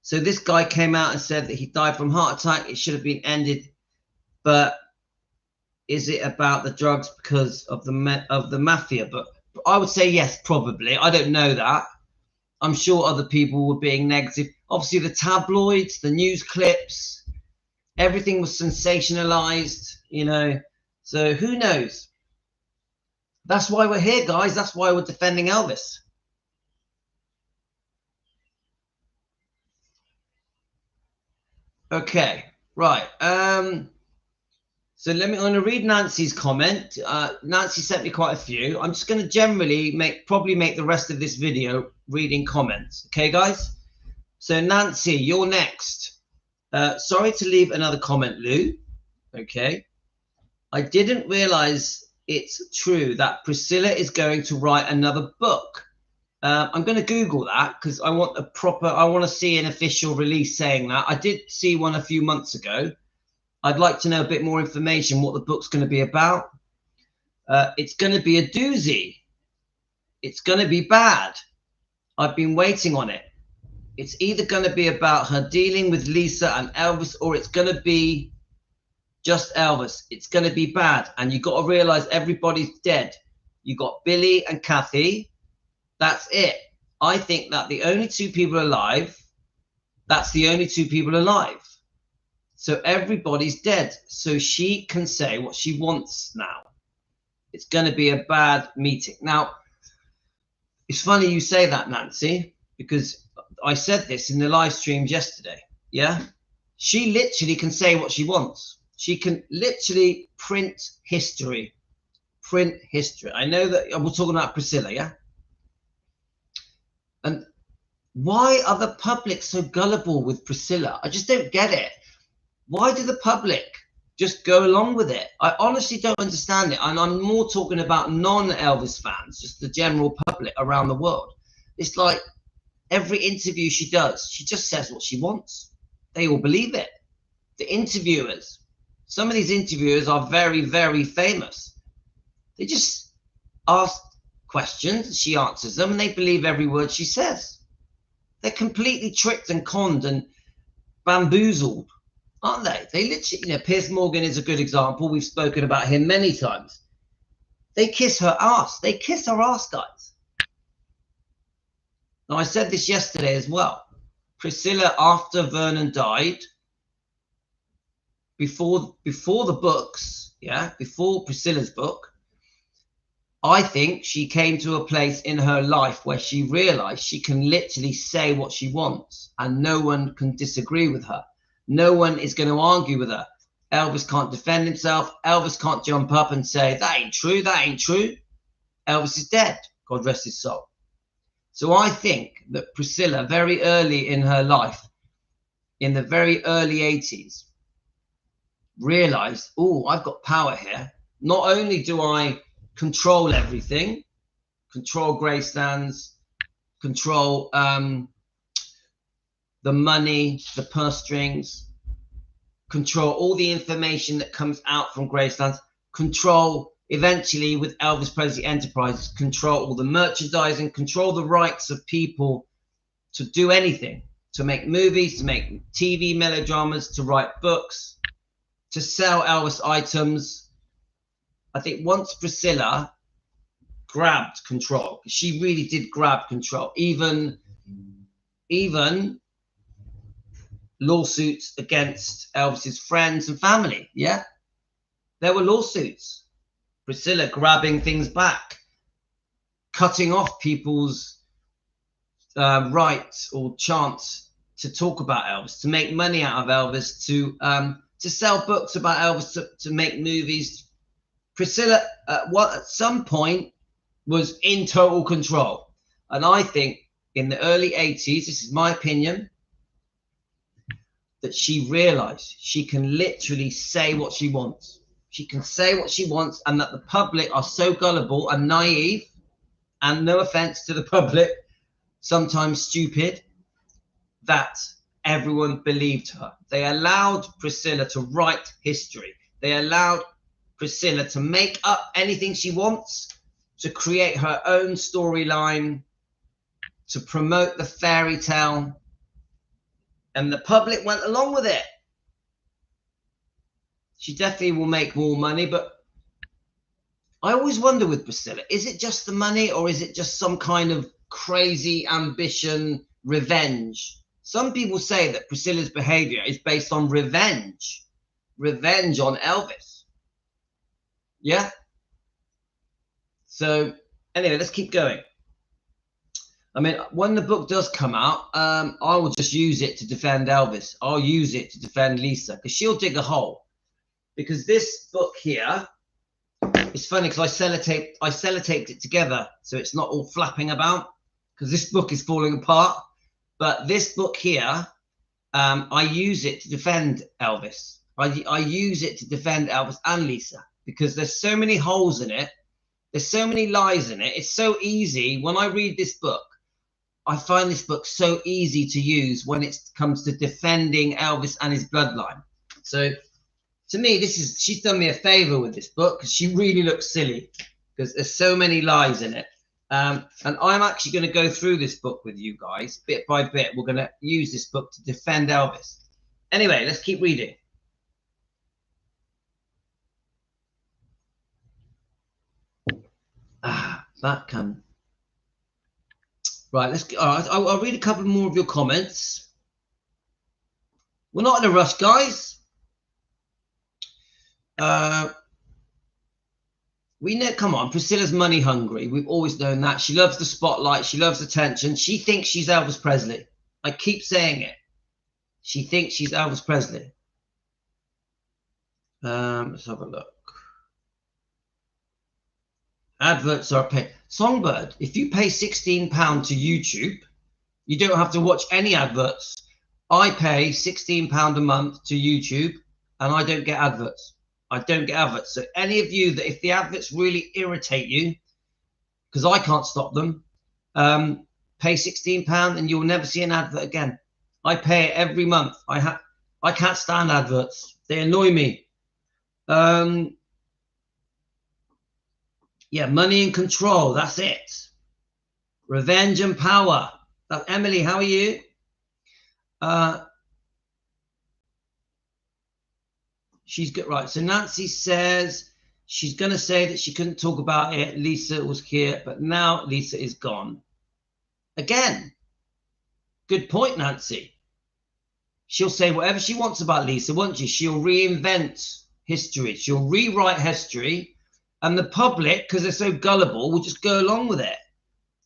so this guy came out and said that he died from heart attack. It should have been ended, but is it about the drugs because of the mafia? But I would say yes, probably. I don't know that. I'm sure other people were being negative. Obviously, the tabloids, the news clips, everything was sensationalized, So who knows? That's why we're here, guys. That's why we're defending Elvis. Okay, right. So I'm going to read Nancy's comment. Nancy sent me quite a few. I'm just going to generally probably make the rest of this video reading comments. Okay, guys? So Nancy, you're next. Sorry to leave another comment, Lou. Okay. I didn't realize it's true that Priscilla is going to write another book. I'm going to Google that because I want to see an official release saying that. I did see one a few months ago. I'd like to know a bit more information, what the book's going to be about. It's going to be a doozy. It's going to be bad. I've been waiting on it. It's either going to be about her dealing with Lisa and Elvis, or it's going to be just Elvis. It's going to be bad. And you've got to realize everybody's dead. You got Billy and Kathy. That's it. I think that the only two people alive, that's the only two people alive. So everybody's dead. So she can say what she wants now. It's going to be a bad meeting. Now, it's funny you say that, Nancy, because I said this in the live streams yesterday. Yeah. She literally can say what she wants. She can literally print history. Print history. I know that we're talking about Priscilla, yeah? And why are the public so gullible with Priscilla? I just don't get it. Why do the public just go along with it? I honestly don't understand it. And I'm more talking about non-Elvis fans, just the general public around the world. It's like every interview she does, she just says what she wants. They all believe it. The interviewers, some of these interviewers are very, very famous. They just ask questions, she answers them, and they believe every word she says. They're completely tricked and conned and bamboozled, aren't they? They literally, you know, Piers Morgan is a good example. We've spoken about him many times. They kiss her ass. They kiss her ass, guys. Now, I said this yesterday as well. Priscilla, after Vernon died, before the books, yeah, before Priscilla's book, I think she came to a place in her life where she realized she can literally say what she wants and no one can disagree with her. No one is going to argue with her. Elvis can't defend himself. Elvis can't jump up and say, that ain't true, that ain't true. Elvis is dead, God rest his soul. So I think that Priscilla, very early in her life, in the very early 80s, realized, oh, I've got power here. Not only do I control everything, control grandstands, control the money, the purse strings, control all the information that comes out from grandstands, control eventually with Elvis Presley Enterprises, control all the merchandising, control the rights of people to do anything, to make movies, to make TV melodramas, to write books, to sell Elvis items. I think once Priscilla grabbed control, she really did grab control, even lawsuits against Elvis's friends and family. Yeah, there were lawsuits. Priscilla grabbing things back, cutting off people's rights or chance to talk about Elvis, to make money out of Elvis, to sell books about Elvis, to make movies. Priscilla, at some point, was in total control. And I think in the early 80s, this is my opinion, that she realized she can literally say what she wants. She can say what she wants, and that the public are so gullible and naive, and no offense to the public, sometimes stupid, that everyone believed her. They allowed Priscilla to write history. They allowed Priscilla to make up anything she wants, to create her own storyline, to promote the fairy tale, and the public went along with it. She definitely will make more money, but I always wonder with Priscilla, is it just the money, or is it just some kind of crazy ambition, revenge? Some people say that Priscilla's behavior is based on revenge on Elvis. Yeah. So anyway, let's keep going. I mean, when the book does come out, I will just use it to defend Elvis. I'll use it to defend Lisa, because she'll dig a hole. Because this book here, it's funny because I sellotaped it together so it's not all flapping about, because this book is falling apart. But this book here, I use it to defend Elvis. I use it to defend Elvis and Lisa, because there's so many holes in it. There's so many lies in it. It's so easy when I read this book I find this book so easy to use when it comes to defending Elvis and his bloodline. So to me, she's done me a favor with this book, because she really looks silly because there's so many lies in it. And I'm actually going to go through this book with you guys bit by bit. We're going to use this book to defend Elvis. Anyway, let's keep reading. That can. Right, let's go. All right, I'll read a couple more of your comments. We're not in a rush, guys. We know, come on, Priscilla's money hungry. We've always known that. She loves the spotlight. She loves attention. She thinks she's Elvis Presley. I keep saying it. She thinks she's Elvis Presley. Let's have a look. Adverts are paid. Songbird, if you pay £16 to YouTube, you don't have to watch any adverts. I pay £16 a month to YouTube, and I don't get adverts. I don't get adverts. So any of you that, if the adverts really irritate you, because I can't stop them, pay £16 and you'll never see an advert again. I pay it every month. I can't stand adverts. They annoy me. Yeah, money and control. That's it. Revenge and power. Emily, how are you? She's good. Right. So Nancy says she's going to say that she couldn't talk about it. Lisa was here, but now Lisa is gone. Again. Good point, Nancy. She'll say whatever she wants about Lisa, won't she? She'll reinvent history. She'll rewrite history. And the public, because they're so gullible, will just go along with it.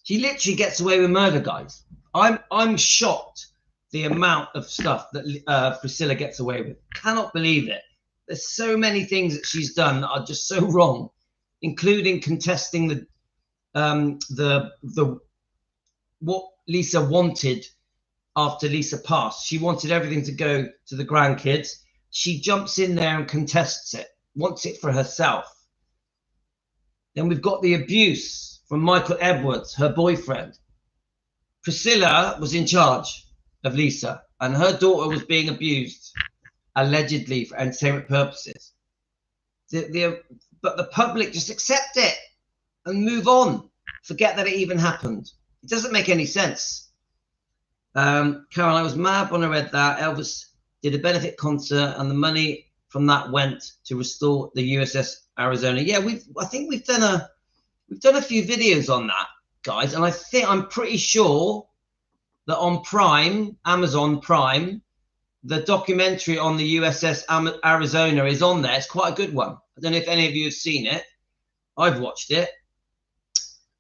She literally gets away with murder, guys. I'm shocked the amount of stuff that Priscilla gets away with. Cannot believe it. There's so many things that she's done that are just so wrong, including contesting what Lisa wanted after Lisa passed. She wanted everything to go to the grandkids. She jumps in there and contests it, wants it for herself. Then we've got the abuse from Michael Edwards, her boyfriend. Priscilla was in charge of Lisa, and her daughter was being abused, allegedly for entertainment purposes. But the public just accept it and move on. Forget that it even happened. It doesn't make any sense. Carol, I was mad when I read that. Elvis did a benefit concert, and the money from that went to restore the USS Arizona. Yeah, I think we've done a few videos on that, guys, and I'm pretty sure that on Prime, Amazon Prime, the documentary on the USS Arizona is on there. It's quite a good one. I don't know if any of you have seen it. I've watched it.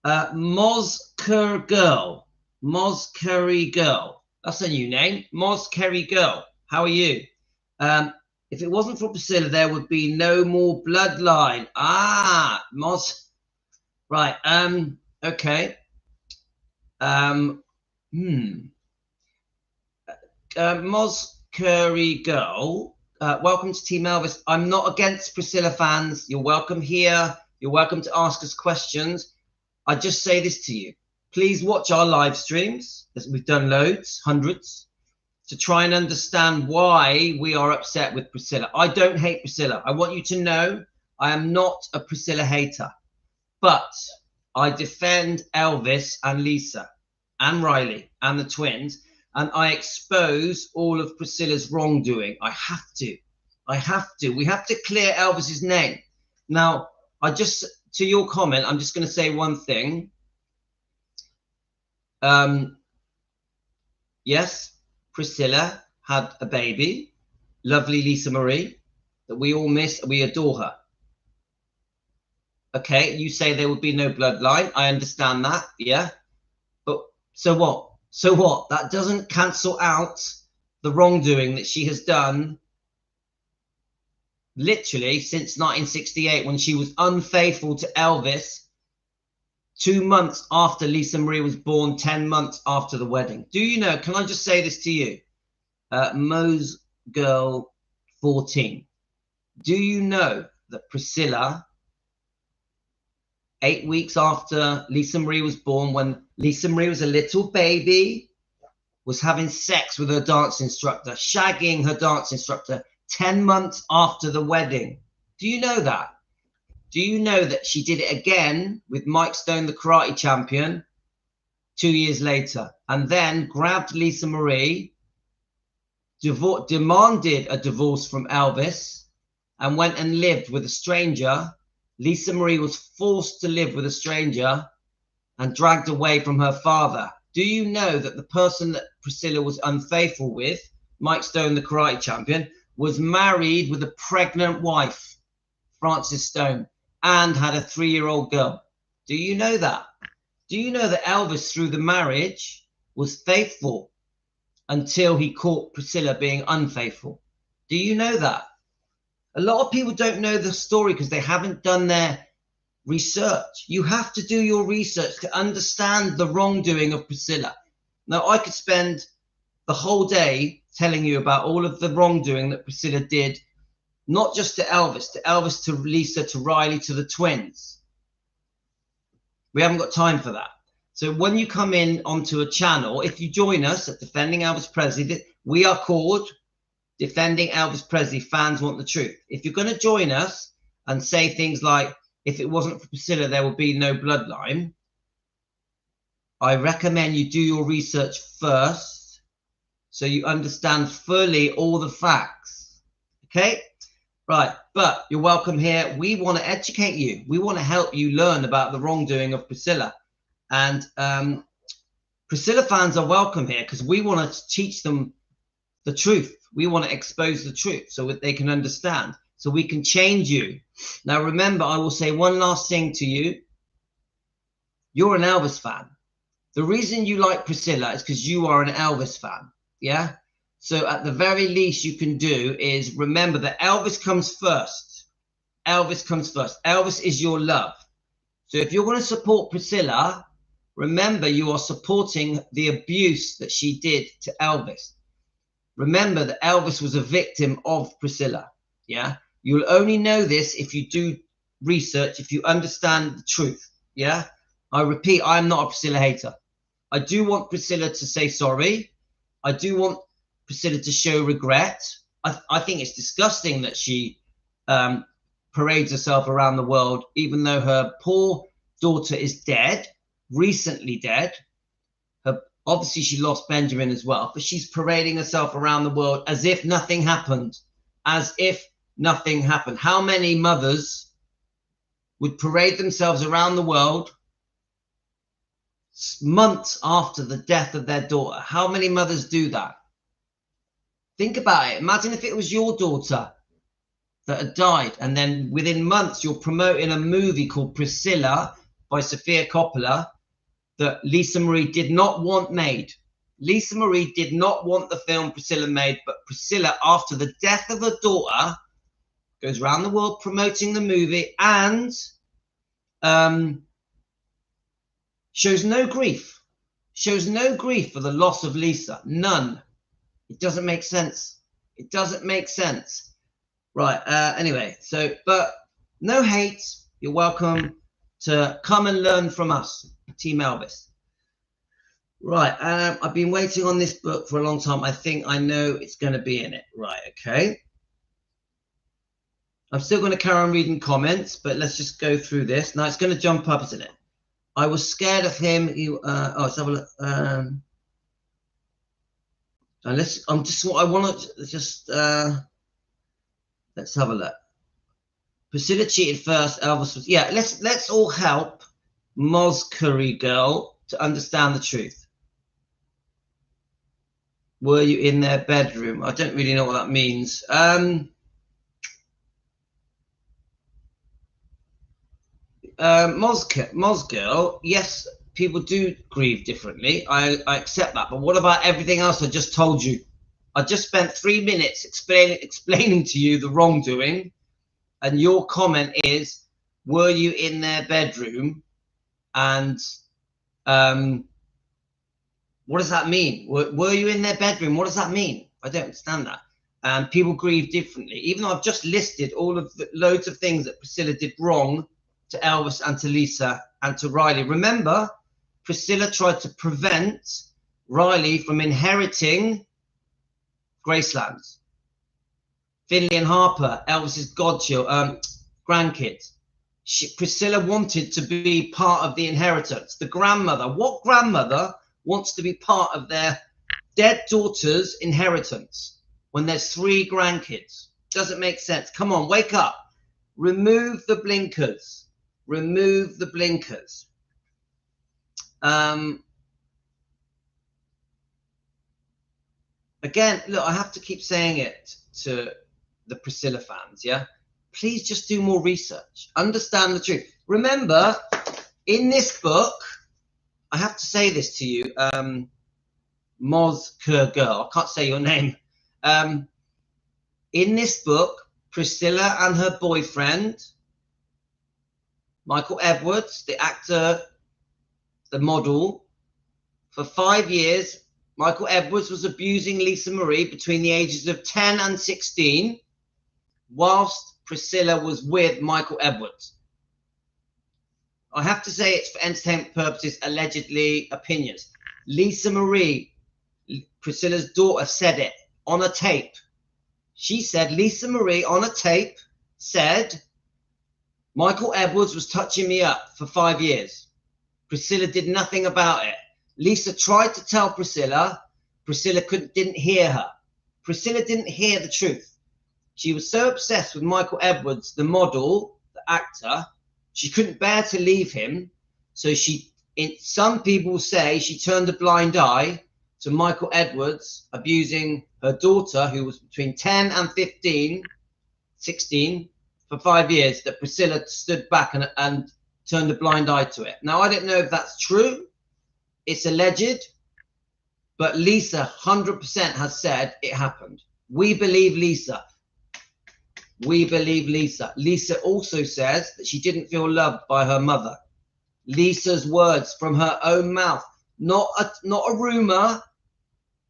Mozker Girl. Mozkerry Girl. That's a new name. Mozkerry Girl. How are you? If it wasn't for Priscilla, there would be no more bloodline. Right. Okay. Mozkerry Girl. Welcome to Team Elvis. I'm not against Priscilla fans. You're welcome here. You're welcome to ask us questions. I just say this to you. Please watch our live streams. We've done loads, hundreds, to try and understand why we are upset with Priscilla. I don't hate Priscilla. I want you to know I am not a Priscilla hater. But I defend Elvis and Lisa and Riley and the twins, and I expose all of Priscilla's wrongdoing. I have to. I have to. We have to clear Elvis's name. Now, to your comment, I'm just going to say one thing. Yes, Priscilla had a baby, lovely Lisa Marie, that we all miss. We adore her. Okay, you say there would be no bloodline. I understand that, yeah. But so what? So what? That doesn't cancel out the wrongdoing that she has done literally since 1968, when she was unfaithful to Elvis 2 months after Lisa Marie was born, 10 months after the wedding. Do you know, can I just say this to you? Mo's Girl 14. Do you know that Priscilla 8 weeks after Lisa Marie was born, when Lisa Marie was a little baby, was having sex with her dance instructor, shagging her dance instructor 10 months after the wedding. Do you know that? Do you know that she did it again with Mike Stone, the karate champion, 2 years later, and then grabbed Lisa Marie, demanded a divorce from Elvis, and went and lived with a stranger. Lisa Marie was forced to live with a stranger and dragged away from her father. Do you know that the person that Priscilla was unfaithful with, Mike Stone, the karate champion, was married with a pregnant wife, Frances Stone, and had a 3-year-old girl? Do you know that? Do you know that Elvis, through the marriage, was faithful until he caught Priscilla being unfaithful? Do you know that? A lot of people don't know the story because they haven't done their research. You have to do your research to understand the wrongdoing of Priscilla. Now, I could spend the whole day telling you about all of the wrongdoing that Priscilla did, not just to Elvis, to Lisa, to Riley, to the twins. We haven't got time for that. So when you come in onto a channel, if you join us at Defending Elvis Presley, we are called Defending Elvis Presley Fans Want the Truth. If you're going to join us and say things like, if it wasn't for Priscilla, there would be no bloodline, I recommend you do your research first so you understand fully all the facts. Okay? Right, but you're welcome here. We want to educate you. We want to help you learn about the wrongdoing of Priscilla. And Priscilla fans are welcome here because we want to teach them the truth. We want to expose the truth so that they can understand, so we can change you. Now, remember, I will say one last thing to you. You're an Elvis fan. The reason you like Priscilla is because you are an Elvis fan. Yeah? So at the very least you can do is remember that Elvis comes first. Elvis comes first. Elvis is your love. So if you're going to support Priscilla, remember you are supporting the abuse that she did to Elvis. Remember that Elvis was a victim of Priscilla. Yeah? You'll only know this if you do research, if you understand the truth. Yeah? I repeat, I'm not a Priscilla hater. I do want Priscilla to say sorry. I do want Priscilla to show regret. I think it's disgusting that she parades herself around the world, even though her poor daughter is dead, recently dead. Obviously, she lost Benjamin as well, but she's parading herself around the world as if nothing happened, as if nothing happened. How many mothers would parade themselves around the world months after the death of their daughter? How many mothers do that? Think about it. Imagine if it was your daughter that had died, and then within months you're promoting a movie called Priscilla by Sofia Coppola that Lisa Marie did not want made. Lisa Marie did not want the film Priscilla made, but Priscilla, after the death of her daughter, goes around the world promoting the movie and shows no grief. Shows no grief for the loss of Lisa. None. It doesn't make sense. It doesn't make sense. Right. Anyway, so, but no hate. You're welcome to come and learn from us, Team Elvis. Right. I've been waiting on this book for a long time. I think I know it's going to be in it. Right. Okay. I'm still going to carry on reading comments, but let's just go through this. Now it's going to jump up, isn't it? I was scared of him. Let's have a look. Let's have a look. Priscilla cheated first. Elvis was, yeah. Let's all help Moscary girl to understand the truth. Were you in their bedroom? I don't really know what that means. Mos girl, yes, people do grieve differently. I accept that. But what about everything else I just told you? I just spent 3 minutes explaining to you the wrongdoing, and your comment is, were you in their bedroom? And what does that mean? Were you in their bedroom? What does that mean? I don't understand that. People grieve differently. Even though I've just listed all of the loads of things that Priscilla did wrong to Elvis and to Lisa and to Riley. Remember, Priscilla tried to prevent Riley from inheriting Graceland. Finley and Harper, Elvis's grandkids. Priscilla wanted to be part of the inheritance. The grandmother, what grandmother wants to be part of their dead daughter's inheritance when there's 3 grandkids? Doesn't make sense. Come on, wake up. Remove the blinkers. Remove the blinkers. Again, look, I have to keep saying it to the Priscilla fans, yeah? Please just do more research. Understand the truth. Remember, in this book, I have to say this to you, Moz Kerr girl, I can't say your name. In this book, Priscilla and her boyfriend, Michael Edwards, the actor, the model, for 5 years, Michael Edwards was abusing Lisa Marie between the ages of 10 and 16, whilst Priscilla was with Michael Edwards. I have to say it's for entertainment purposes, allegedly opinions. Lisa Marie, Priscilla's daughter, said it on a tape. She said, Lisa Marie on a tape said, Michael Edwards was touching me up for 5 years. Priscilla did nothing about it. Lisa tried to tell Priscilla. Priscilla didn't hear her. Priscilla didn't hear the truth. She was so obsessed with Michael Edwards, the model, the actor, she couldn't bear to leave him. So some people say she turned a blind eye to Michael Edwards abusing her daughter, who was between 10 and 16, for 5 years, that Priscilla stood back and turned a blind eye to it. Now, I don't know if that's true. It's alleged. But Lisa 100% has said it happened. We believe Lisa. We believe Lisa. Lisa also says that she didn't feel loved by her mother. Lisa's words from her own mouth. Not a rumor.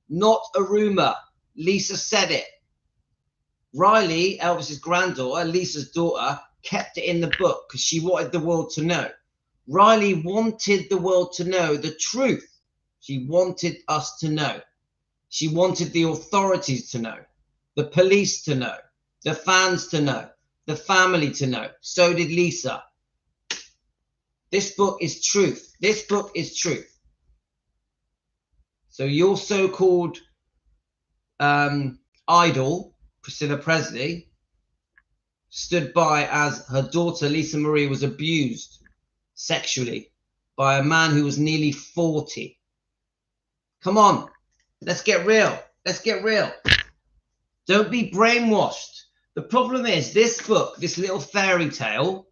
Not a rumor. Lisa said it. Riley, Elvis's granddaughter, Lisa's daughter, kept it in the book because she wanted the world to know. Riley wanted the world to know the truth. She wanted us to know. She wanted the authorities to know, the police to know, the fans to know, the family to know. So did Lisa. This book is truth. This book is truth. So your so-called idol, Priscilla Presley, stood by as her daughter, Lisa Marie, was abused sexually by a man who was nearly 40. Come on, let's get real. Let's get real. Don't be brainwashed. The problem is this book, this little fairy tale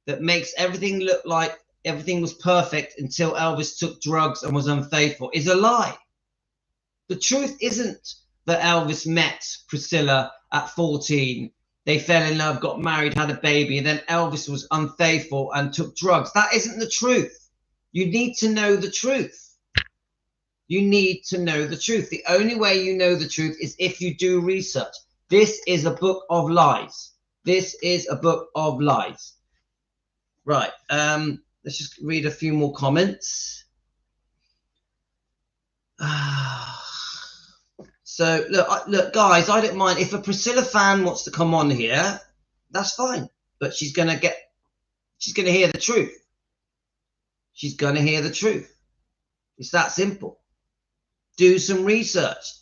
that makes everything look like everything was perfect until Elvis took drugs and was unfaithful, is a lie. The truth isn't that Elvis met Priscilla at 14. They fell in love, got married, had a baby, and then Elvis was unfaithful and took drugs. That isn't the truth. You need to know the truth. You need to know the truth. The only way you know the truth is if you do research. This is a book of lies. This is a book of lies. Right. Let's just read a few more comments. So look, guys, I don't mind if a Priscilla fan wants to come on here. That's fine, but she's gonna hear the truth. She's gonna hear the truth. It's that simple. Do some research.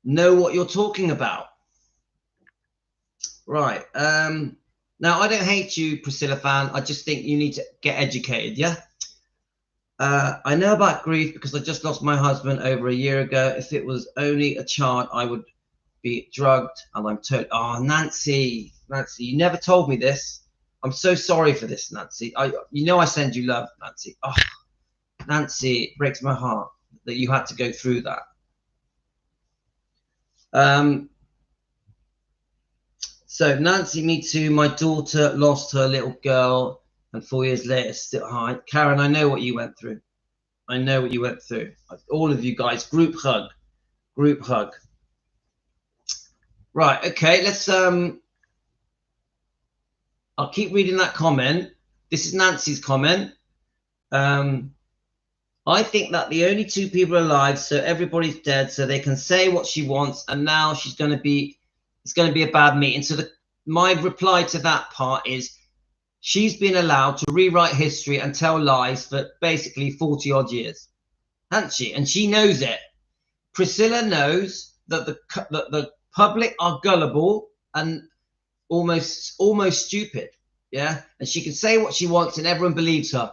Know what you're talking about. Right. Now, I don't hate you, Priscilla fan. I just think you need to get educated, yeah? I know about grief because I just lost my husband over a year ago. If it was only a child, I would be drugged. And I'm told, oh, Nancy, you never told me this. I'm so sorry for this, Nancy. You know I send you love, Nancy. Oh, Nancy, it breaks my heart that you had to go through that. So Nancy, me too. My daughter lost her little girl, and 4 years later, still hi. Karen, I know what you went through. I know what you went through. All of you guys, group hug, group hug. Right, okay, let's I'll keep reading that comment. this is Nancy's comment. I think that the only two people alive, so everybody's dead, so they can say what she wants, and now she's going to be, it's going to be a bad meeting. So my reply to that part is, she's been allowed to rewrite history and tell lies for basically 40 odd years, hasn't she? And she knows it. Priscilla knows that the public are gullible and almost stupid, yeah. And she can say what she wants, and everyone believes her.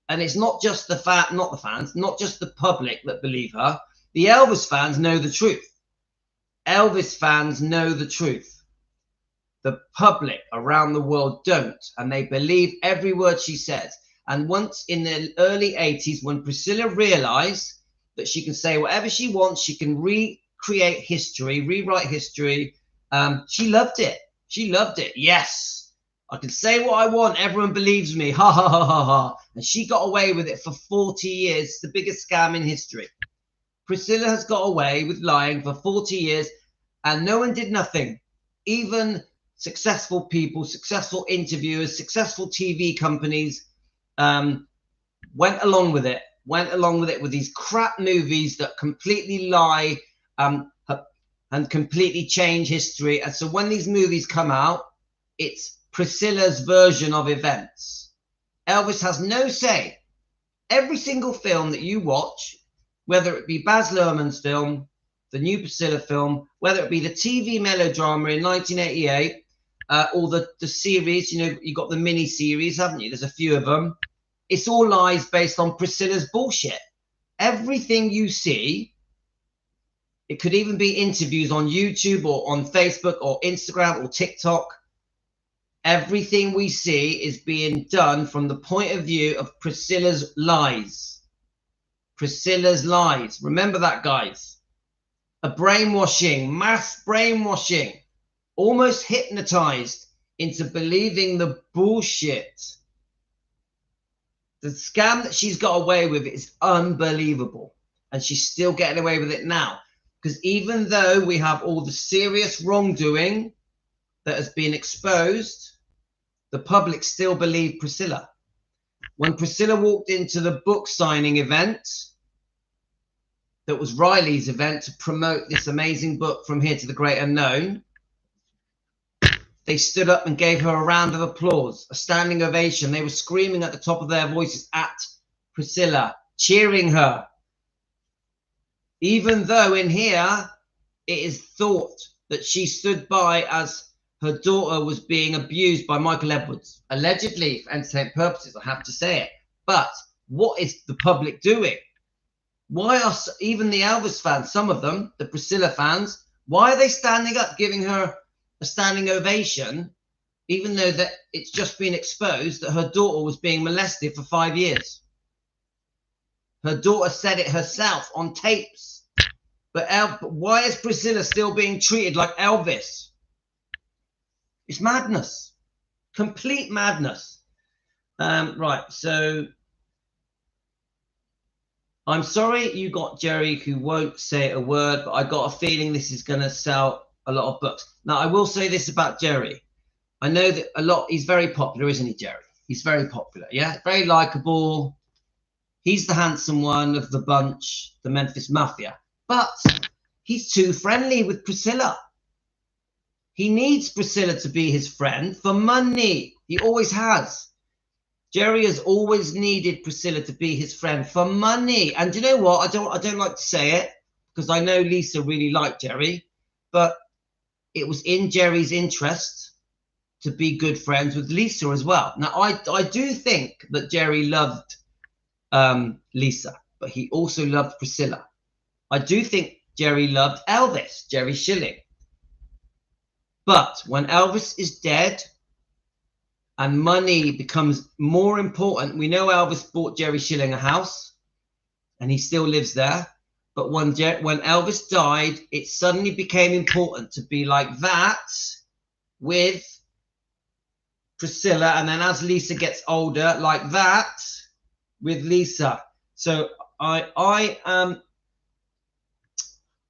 And it's not just not just the public that believe her. The Elvis fans know the truth. Elvis fans know the truth. The public around the world don't, and they believe every word she says. And once in the early 80s, when Priscilla realized that she can say whatever she wants, she can recreate history, rewrite history, she loved it. She loved it. Yes, I can say what I want. Everyone believes me. Ha, ha, ha, ha, ha. And she got away with it for 40 years. It's the biggest scam in history. Priscilla has got away with lying for 40 years, and no one did nothing. Even successful people, successful interviewers, successful TV companies went along with it with these crap movies that completely lie and completely change history. And so when these movies come out, it's Priscilla's version of events. Elvis has no say. Every single film that you watch, whether it be Baz Luhrmann's film, the new Priscilla film, whether it be the TV melodrama in 1988, or the series, you know, you got the mini series, haven't you? There's a few of them. It's all lies based on Priscilla's bullshit. Everything you see, it could even be interviews on YouTube or on Facebook or Instagram or TikTok. Everything we see is being done from the point of view of Priscilla's lies. Priscilla's lies. Remember that, guys. A brainwashing, mass brainwashing, almost hypnotized into believing the bullshit. The scam that she's got away with is unbelievable. And she's still getting away with it now. Because even though we have all the serious wrongdoing that has been exposed, the public still believe Priscilla. When Priscilla walked into the book signing event, that was Riley's event to promote this amazing book, From Here to the Great Unknown, they stood up and gave her a round of applause, a standing ovation. They were screaming at the top of their voices at Priscilla, cheering her. Even though in here, it is thought that she stood by as her daughter was being abused by Michael Edwards, allegedly for entertainment purposes, I have to say it. But what is the public doing? Why are even the Elvis fans, some of them, the Priscilla fans, why are they standing up giving her a standing ovation, even though that it's just been exposed that her daughter was being molested for 5 years? Her daughter said it herself on tapes. But why is Priscilla still being treated like Elvis? It's madness. Complete madness. Right, so I'm sorry you got Jerry who won't say a word, but I got a feeling this is going to sell a lot of books. Now, I will say this about Jerry. I know that he's very popular, isn't he, Jerry? He's very popular, yeah? Very likable. He's the handsome one of the bunch, the Memphis Mafia. But he's too friendly with Priscilla. He needs Priscilla to be his friend for money. He always has. Jerry has always needed Priscilla to be his friend for money. And you know what? I don't like to say it because I know Lisa really liked Jerry, but it was in Jerry's interest to be good friends with Lisa as well. Now, I do think that Jerry loved Lisa, but he also loved Priscilla. I do think Jerry loved Elvis, Jerry Schilling. But when Elvis is dead and money becomes more important, we know Elvis bought Jerry Schilling a house and he still lives there. But when Elvis died, it suddenly became important to be like that with Priscilla. And then as Lisa gets older, like that with Lisa. So I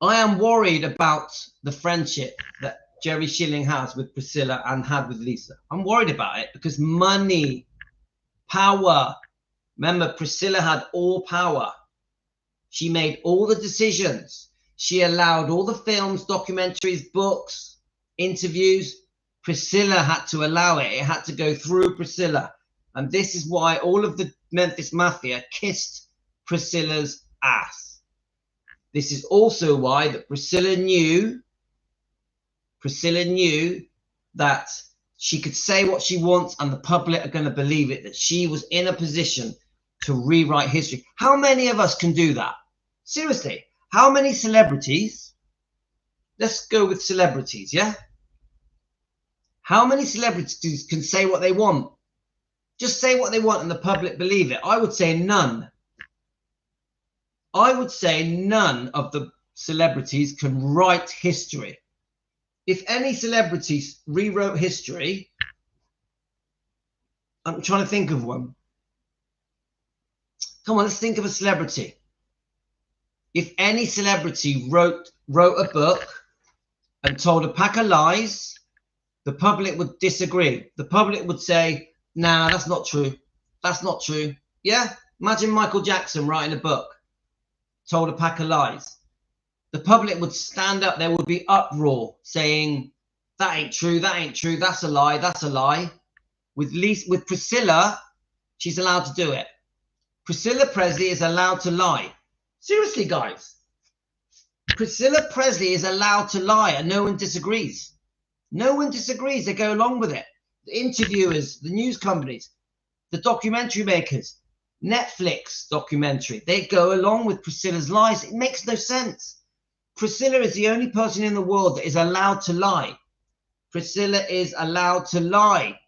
am worried about the friendship that Jerry Schilling has with Priscilla and had with Lisa. I'm worried about it because money Power. Remember, Priscilla had all power. She made all the decisions. She allowed all the films, documentaries, books, interviews. Priscilla had to allow it. It had to go through Priscilla. And this is why all of the Memphis Mafia kissed Priscilla's ass. This is also why that Priscilla knew that she could say what she wants and the public are going to believe it, that she was in a position to rewrite history. How many of us can do that? Seriously, how many celebrities? Let's go with celebrities, yeah? How many celebrities can say what they want? Just say what they want and the public believe it. I would say none. I would say none of the celebrities can write history. If any celebrities rewrote history, I'm trying to think of one. Come on, let's think of a celebrity. If any celebrity wrote a book and told a pack of lies, the public would disagree. The public would say, nah, that's not true. That's not true. Yeah? Imagine Michael Jackson writing a book, told a pack of lies. The public would stand up. There would be uproar saying, that ain't true. That ain't true. That's a lie. That's a lie. With Priscilla, she's allowed to do it. Priscilla Presley is allowed to lie. Seriously, guys. Priscilla Presley is allowed to lie and no one disagrees. No one disagrees. They go along with it. The interviewers, the news companies, the documentary makers, Netflix documentary, they go along with Priscilla's lies. It makes no sense. Priscilla is the only person in the world that is allowed to lie. Priscilla is allowed to lie.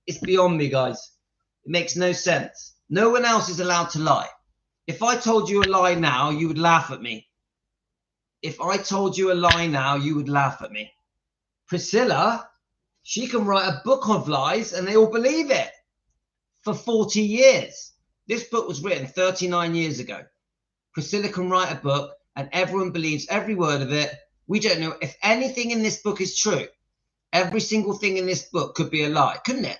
It's beyond me, guys. It makes no sense. No one else is allowed to lie. If I told you a lie now, you would laugh at me. If I told you a lie now, you would laugh at me. Priscilla, she can write a book of lies and they all believe it for 40 years. This book was written 39 years ago. Priscilla can write a book and everyone believes every word of it. We don't know if anything in this book is true. Every single thing in this book could be a lie, couldn't it?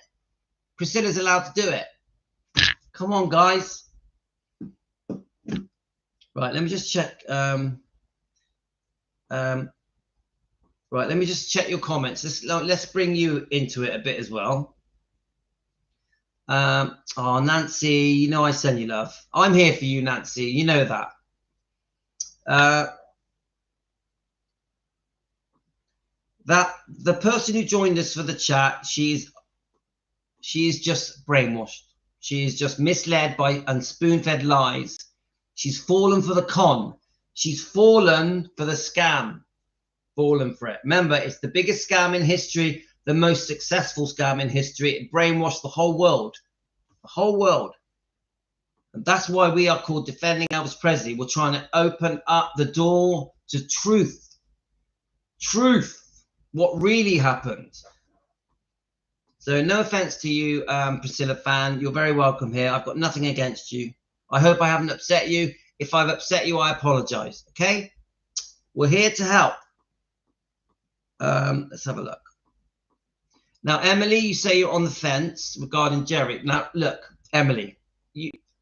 Priscilla's allowed to do it. Come on, guys. Right, let me just check. Right, let me just check your comments. Let's bring you into it a bit as well. Oh, Nancy, you know I send you love. I'm here for you, Nancy. You know that. That the person who joined us for the chat, she is just brainwashed. She is just misled by and spoon-fed lies. She's fallen for the con. She's fallen for the scam. Fallen for it. Remember, it's the biggest scam in history, the most successful scam in history. It brainwashed the whole world. The whole world. And that's why we are called Defending Elvis Presley. We're trying to open up the door to truth. Truth. What really happened. So no offense to you, Priscilla fan. You're very welcome here. I've got nothing against you. I hope I haven't upset you. If I've upset you, I apologize. Okay? We're here to help. Let's have a look. Now, Emily, you say you're on the fence regarding Jerry. Now, look, Emily,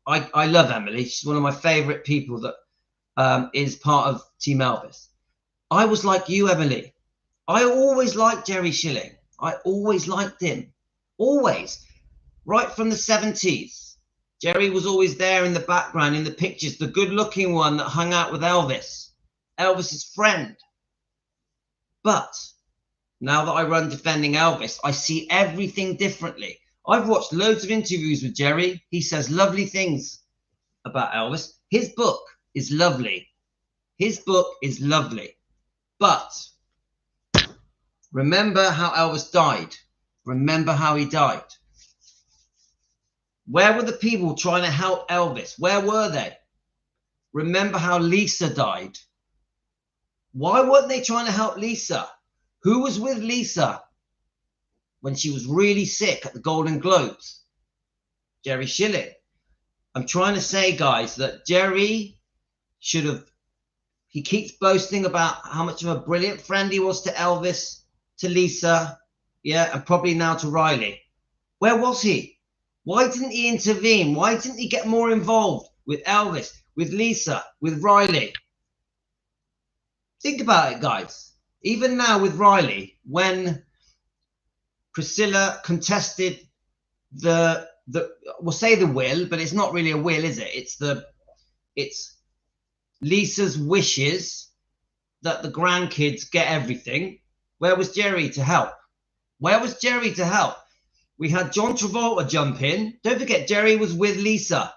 I love Emily. She's one of my favorite people that is part of Team Elvis. I was like you, Emily. I always liked Jerry Schilling. I always liked him. Always. Right from the 70s. Jerry was always there in the background, in the pictures, the good-looking one that hung out with Elvis. Elvis's friend. But now that I run Defending Elvis, I see everything differently. I've watched loads of interviews with Jerry. He says lovely things about Elvis. His book is lovely. His book is lovely. But remember how Elvis died. Remember how he died. Where were the people trying to help Elvis? Where were they? Remember how Lisa died. Why weren't they trying to help Lisa? Who was with Lisa when she was really sick at the Golden Globes? Jerry Schilling. I'm trying to say, guys, that Jerry should have, he keeps boasting about how much of a brilliant friend he was to Elvis, to Lisa, yeah, and probably now to Riley. Where was he? Why didn't he intervene? Why didn't he get more involved with Elvis, with Lisa, with Riley? Think about it, guys. Even now with Riley, when Priscilla contested we'll say the will, but it's not really a will, is it? It's Lisa's wishes that the grandkids get everything. Where was Jerry to help? Where was Jerry to help? We had John Travolta jump in. Don't forget, Jerry was with Lisa.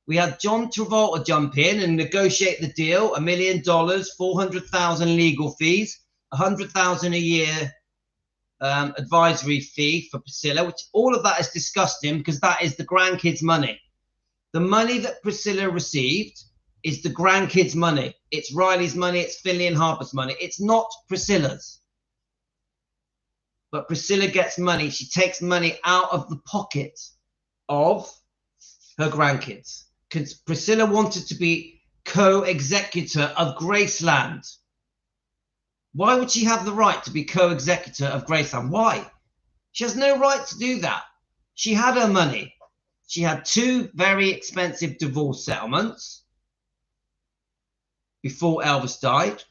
We had John Travolta jump in and negotiate the deal. $1 million, 400,000 legal fees, 100,000 a year advisory fee for Priscilla, which all of that is disgusting because that is the grandkids' money. The money that Priscilla received is the grandkids' money. It's Riley's money. It's Finley and Harper's money. It's not Priscilla's. But Priscilla gets money. She takes money out of the pocket of her grandkids. Because Priscilla wanted to be co-executor of Graceland. Why would she have the right to be co-executor of Graceland? Why? She has no right to do that. She had her money. She had 2 very expensive divorce settlements before Elvis died.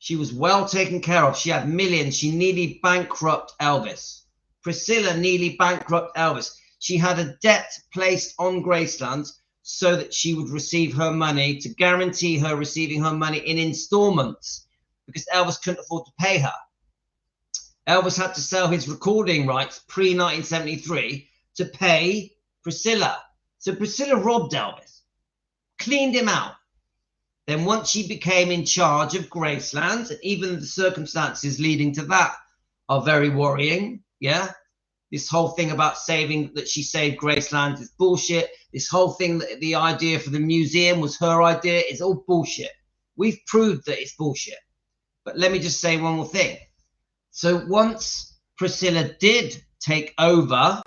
She was well taken care of. She had millions. She nearly bankrupted Elvis. Priscilla nearly bankrupted Elvis. She had a debt placed on Graceland so that she would receive her money, to guarantee her receiving her money in installments, because Elvis couldn't afford to pay her. Elvis had to sell his recording rights pre-1973 to pay Priscilla. So Priscilla robbed Elvis, cleaned him out. Then once she became in charge of Graceland, and even the circumstances leading to that are very worrying, yeah? This whole thing about saying that she saved Graceland is bullshit. This whole thing that the idea for the museum was her idea is all bullshit. We've proved that it's bullshit. But let me just say one more thing. So once Priscilla did take over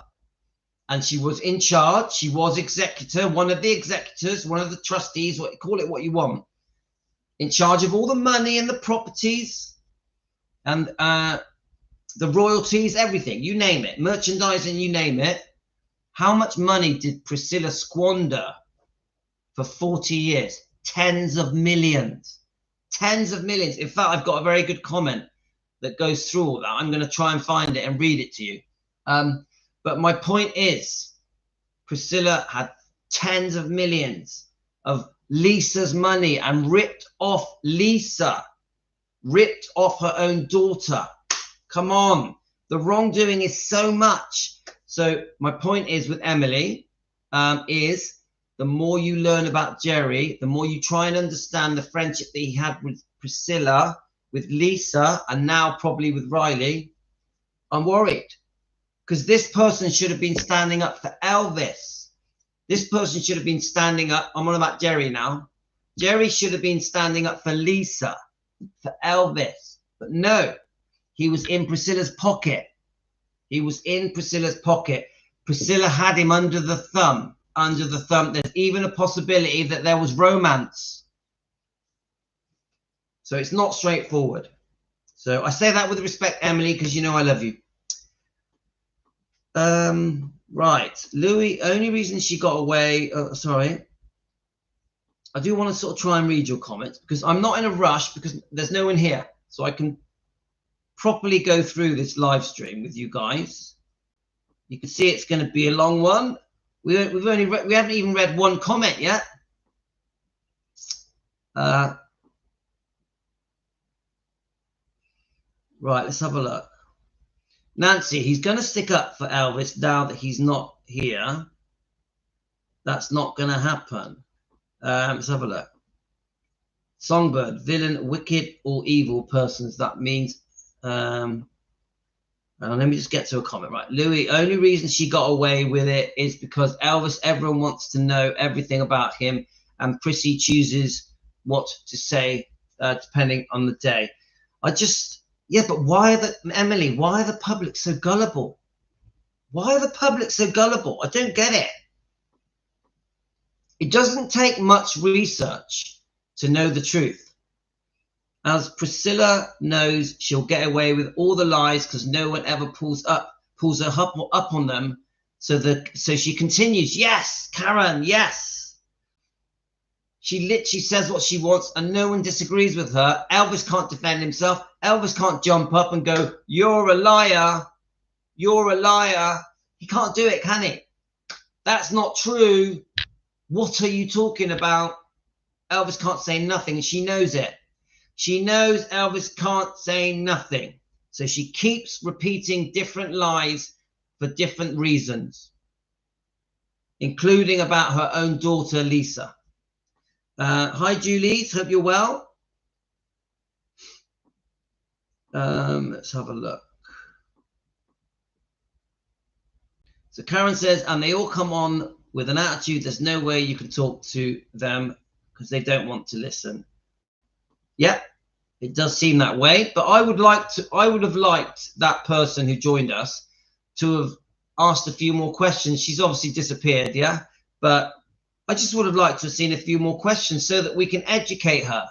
and she was in charge, she was executor, one of the executors, one of the trustees, call it what you want, in charge of all the money and the properties and the royalties, everything, you name it, merchandising, you name it. How much money did Priscilla squander for 40 years? Tens of millions. Tens of millions. In fact, I've got a very good comment that goes through all that. I'm going to try and find it and read it to you. But my point is, Priscilla had tens of millions of Lisa's money and ripped off Lisa, ripped off her own daughter. Come on. The wrongdoing is so much. So my point is with Emily is the more you learn about Jerry, the more you try and understand the friendship that he had with Priscilla, with Lisa, and now probably with Riley, I'm worried. Because this person should have been standing up for Elvis. This person should have been standing up. I'm on about Jerry now. Jerry should have been standing up for Lisa, for Elvis. But no, he was in Priscilla's pocket. He was in Priscilla's pocket. Priscilla had him under the thumb. Under the thumb. There's even a possibility that there was romance. So it's not straightforward. So I say that with respect, Emily, because you know I love you. Right. Louis, only reason she got away. Sorry. I do want to sort of try and read your comments because I'm not in a rush because there's no one here. So I can properly go through this live stream with you guys. You can see it's going to be a long one. We haven't even read one comment yet. Right, let's have a look. Nancy, he's going to stick up for Elvis now that he's not here. That's not going to happen. Let's have a look. Songbird, villain, wicked or evil persons. That means... let me just get to a comment. Right, Louis, only reason she got away with it is because Elvis, everyone wants to know everything about him, and Prissy chooses what to say depending on the day. Yeah, but why Emily, why are the public so gullible? Why are the public so gullible? I don't get it. It doesn't take much research to know the truth. As Priscilla knows, she'll get away with all the lies because no one ever pulls her up on them So she continues, yes, Karen, yes. She literally says what she wants and no one disagrees with her. Elvis can't defend himself. Elvis can't jump up and go, you're a liar. You're a liar. He can't do it, can he? That's not true. What are you talking about? Elvis can't say nothing. She knows it. She knows Elvis can't say nothing. So she keeps repeating different lies for different reasons, including about her own daughter, Lisa. Hi, Julie. Hope you're well. Let's have a look. So Karen says, and they all come on with an attitude. There's no way you can talk to them because they don't want to listen. Yep, it does seem that way. But I would have liked that person who joined us to have asked a few more questions. She's obviously disappeared, yeah? But I just would have liked to have seen a few more questions so that we can educate her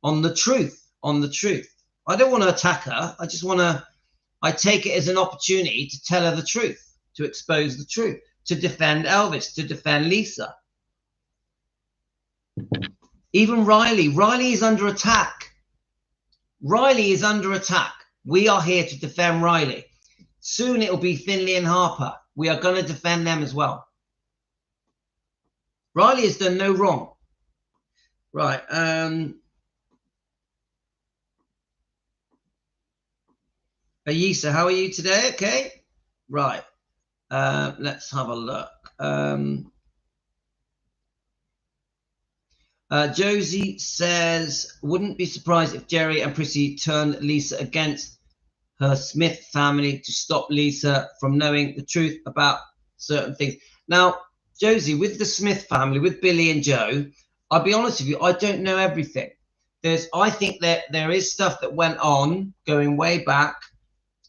on the truth, I don't want to attack her. I take it as an opportunity to tell her the truth, to expose the truth, to defend Elvis, to defend Lisa. Even Riley is under attack. Riley is under attack. We are here to defend Riley. Soon it will be Finley and Harper. We are going to defend them as well. Riley has done no wrong. Right. Ayisa, how are you today? Okay. Right. Let's have a look. Josie says, wouldn't be surprised if Jerry and Prissy turned Lisa against her Smith family to stop Lisa from knowing the truth about certain things. Now, Josie, with the Smith family, with Billy and Joe, I'll be honest with you, I don't know everything. I think that there is stuff that went on going way back.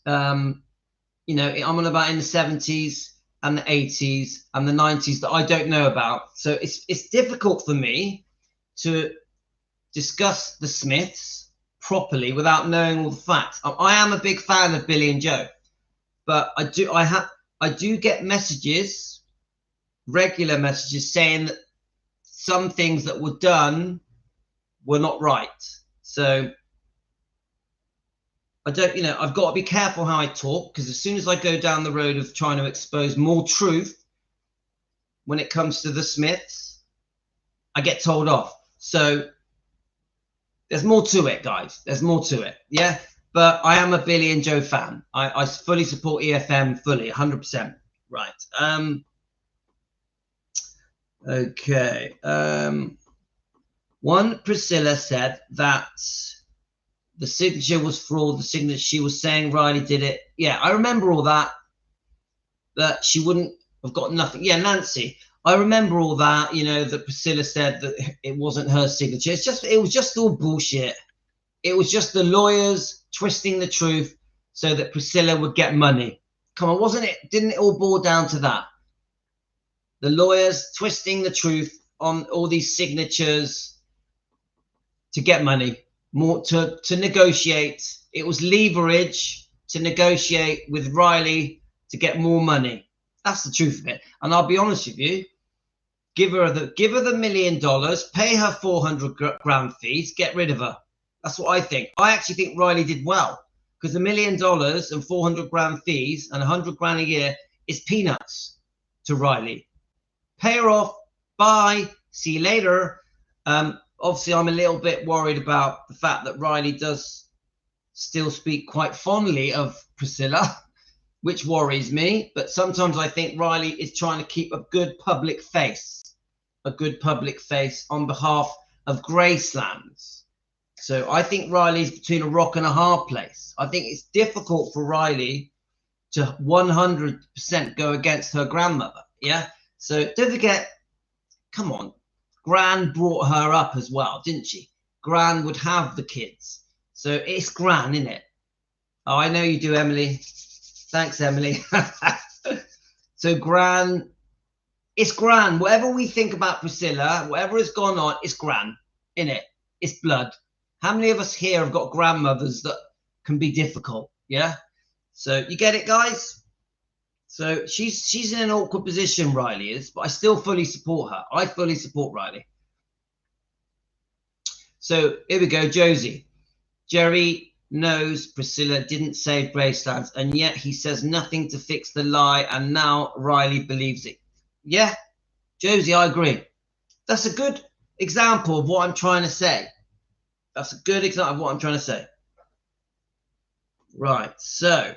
You know, I'm on about in the 70s and the 80s and the 90s that I don't know about. So it's difficult for me to discuss the Smiths properly without knowing all the facts. I am a big fan of Billy and Joe, but I do get messages, regular messages, saying that some things that were done were not right. So I don't, you know, I've got to be careful how I talk, because as soon as I go down the road of trying to expose more truth when it comes to the Smiths, I get told off. So there's more to it, guys. There's more to it. Yeah. But I am a Billy and Joe fan. I fully support EFM, fully, 100%. Right. Okay. One, Priscilla said that the signature was fraud. The signature, she was saying Riley did it. Yeah, I remember all that. That she wouldn't have got nothing. Yeah, Nancy, I remember all that. You know, that Priscilla said that it wasn't her signature. It was just all bullshit. It was just the lawyers twisting the truth so that Priscilla would get money. Come on, wasn't it? Didn't it all boil down to that? The lawyers twisting the truth on all these signatures to get money, more to negotiate. It was leverage to negotiate with Riley to get more money. That's the truth of it. And I'll be honest with you, give her the $1 million, pay her 400 grand fees, get rid of her. That's what I think. I actually think Riley did well, because $1 million and 400 grand fees and 100 grand a year is peanuts to Riley. Pay her off. Bye. See you later. Obviously, I'm a little bit worried about the fact that Riley does still speak quite fondly of Priscilla, which worries me. But sometimes I think Riley is trying to keep a good public face on behalf of Gracelands. So I think Riley's between a rock and a hard place. I think it's difficult for Riley to 100% go against her grandmother. Yeah. So don't forget, come on, Gran brought her up as well, didn't she? Gran would have the kids. So it's Gran, isn't it? Oh, I know you do, Emily. Thanks, Emily. So Gran, it's Gran. Whatever we think about Priscilla, whatever has gone on, it's Gran, isn't it? It's blood. How many of us here have got grandmothers that can be difficult? Yeah. So you get it, guys? So she's in an awkward position, Riley is, but I still fully support her. I fully support Riley. So here we go, Josie. Jerry knows Priscilla didn't save Graceland, and yet he says nothing to fix the lie, and now Riley believes it. Yeah, Josie, I agree. That's a good example of what I'm trying to say. That's a good example of what I'm trying to say. Right, so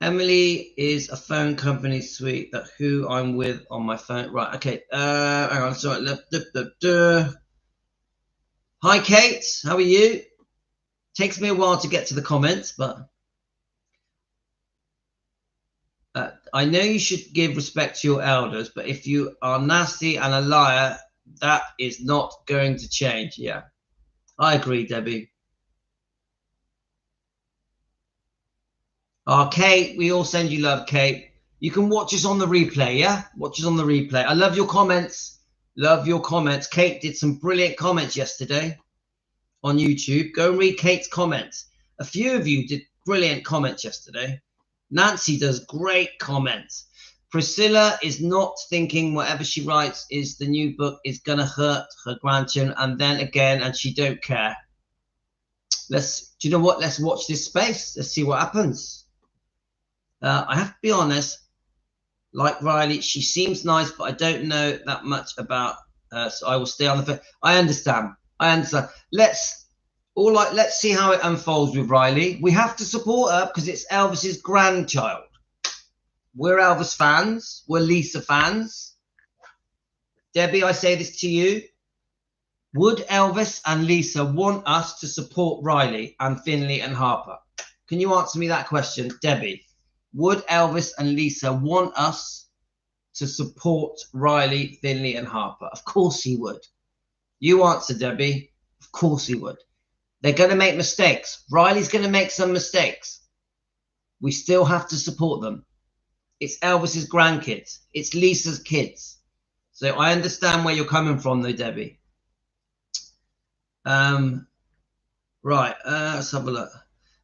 Emily is a phone company suite that who I'm with on my phone. Right, okay. Hang on, sorry. Hi, Kate. How are you? Takes me a while to get to the comments, but I know you should give respect to your elders, but if you are nasty and a liar, that is not going to change. Yeah, I agree, Debbie. Oh, Kate, we all send you love, Kate. You can watch us on the replay, yeah? Watch us on the replay. I love your comments. Love your comments. Kate did some brilliant comments yesterday on YouTube. Go and read Kate's comments. A few of you did brilliant comments yesterday. Nancy does great comments. Priscilla is not thinking whatever she writes is the new book is going to hurt her grandchildren, and then again, and she don't care. Do you know what? Let's watch this space. Let's see what happens. I have to be honest, like Riley, she seems nice, but I don't know that much about her, so I will stay on the phone. I understand. Let's see how it unfolds with Riley. We have to support her because it's Elvis's grandchild. We're Elvis fans. We're Lisa fans. Debbie, I say this to you. Would Elvis and Lisa want us to support Riley and Finley and Harper? Can you answer me that question, Debbie? Would Elvis and Lisa want us to support Riley, Finley, and Harper? Of course he would. You answer, Debbie. Of course he would. They're going to make mistakes. Riley's going to make some mistakes. We still have to support them. It's Elvis's grandkids. It's Lisa's kids. So I understand where you're coming from, though, Debbie. Right. Let's have a look.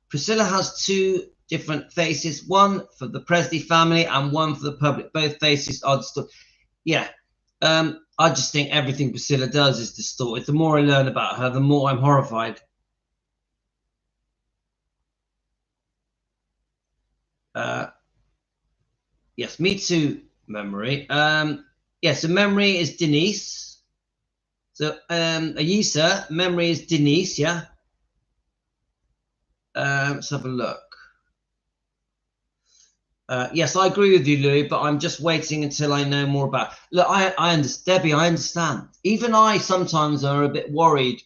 Priscilla has two different faces, one for the Presley family and one for the public. Both faces are distorted. Yeah, I just think everything Priscilla does is distorted. The more I learn about her, the more I'm horrified. Yes, me too, Memory. Yeah, so Memory is Denise. So Ayisa, Memory is Denise, yeah? Let's have a look. Yes, I agree with you, Louis, but I'm just waiting until I know more about. Look, I understand, Debbie. I understand. Even I sometimes are a bit worried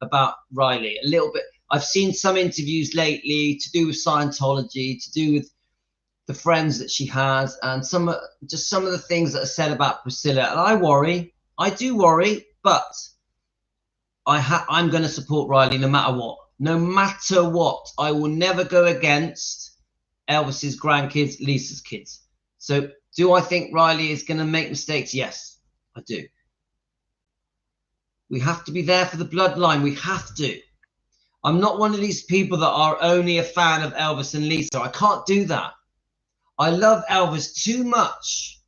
about Riley. A little bit. I've seen some interviews lately to do with Scientology, to do with the friends that she has, and some of the things that are said about Priscilla. And I worry. I do worry, but I'm going to support Riley no matter what. No matter what, I will never go against Elvis's grandkids, Lisa's kids. So do I think Riley is going to make mistakes? Yes, I do. We have to be there for the bloodline. We have to. I'm not one of these people that are only a fan of Elvis and Lisa. I can't do that. I love Elvis too much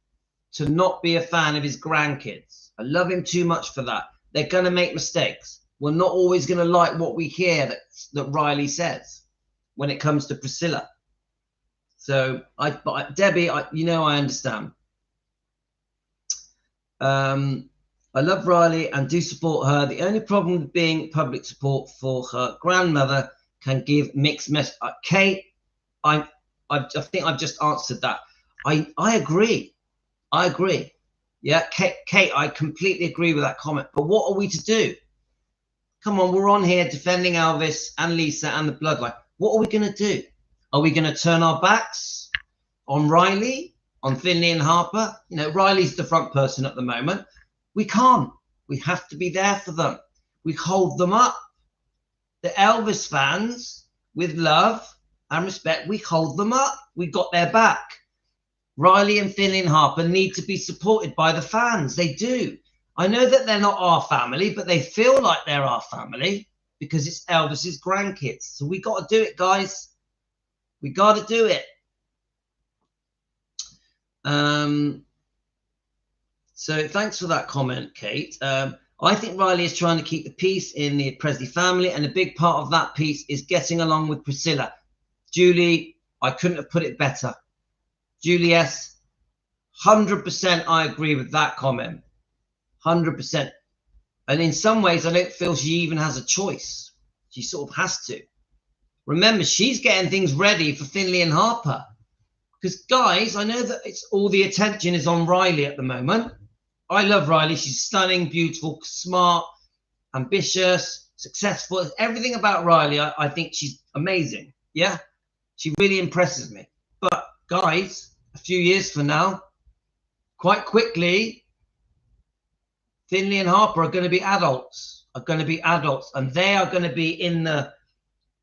to not be a fan of his grandkids. I love him too much for that. They're going to make mistakes. We're not always going to like what we hear that Riley says when it comes to Priscilla. So, Debbie, you know, I understand. I love Riley and do support her. The only problem with being public support for her grandmother can give mixed messages. Kate, I think I've just answered that. I agree. I agree. Yeah, Kate, I completely agree with that comment. But what are we to do? Come on, we're on here defending Elvis and Lisa and the bloodline. What are we going to do? Are we going to turn our backs on Riley, on Finley and Harper? You know, Riley's the front person at the moment. We can't. We have to be there for them. We hold them up. The Elvis fans, with love and respect, we hold them up. We got their back. Riley and Finley and Harper need to be supported by the fans. They do. I know that they're not our family, but they feel like they're our family because it's Elvis's grandkids. So we got to do it, guys. We got to do it. So thanks for that comment, Kate. I think Riley is trying to keep the peace in the Presley family, and a big part of that peace is getting along with Priscilla. Julie, I couldn't have put it better. Julie S., 100% I agree with that comment. 100%. And in some ways, I don't feel she even has a choice. She sort of has to. Remember, she's getting things ready for Finley and Harper. Because, guys, I know that it's all the attention is on Riley at the moment. I love Riley. She's stunning, beautiful, smart, ambitious, successful. Everything about Riley, I think she's amazing. Yeah? She really impresses me. But, guys, a few years from now, quite quickly, Finley and Harper are going to be adults, and they are going to be in the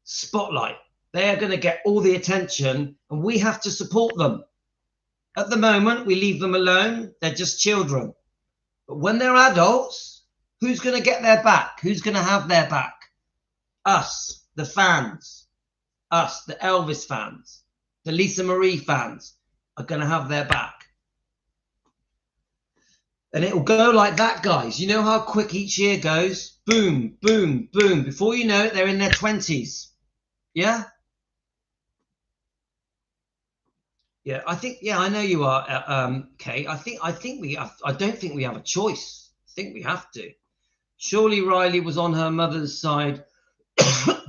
spotlight. They are going to get all the attention, and we have to support them. At the moment, we leave them alone. They're just children. But when they're adults, who's going to get their back? Who's going to have their back? Us, the fans. Us, the Elvis fans. The Lisa Marie fans are going to have their back. And it will go like that, guys. You know how quick each year goes? Boom, boom, boom. Before you know it, they're in their 20s. Yeah? Yeah, I think, yeah, I know you are, Kate. I don't think we have a choice. I think we have to. Surely Riley was on her mother's side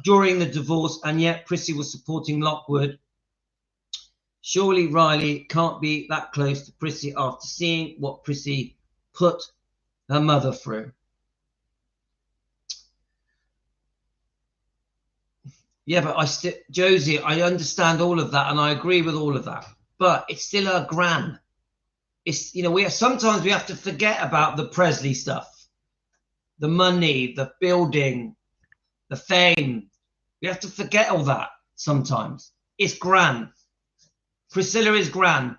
during the divorce, and yet Prissy was supporting Lockwood. Surely Riley can't be that close to Prissy after seeing what Prissy put her mother through. Yeah, but Josie, I understand all of that, and I agree with all of that. But it's still her gran. It's, you know, sometimes we have to forget about the Presley stuff, the money, the building, the fame. We have to forget all that sometimes. It's gran. Priscilla is gran.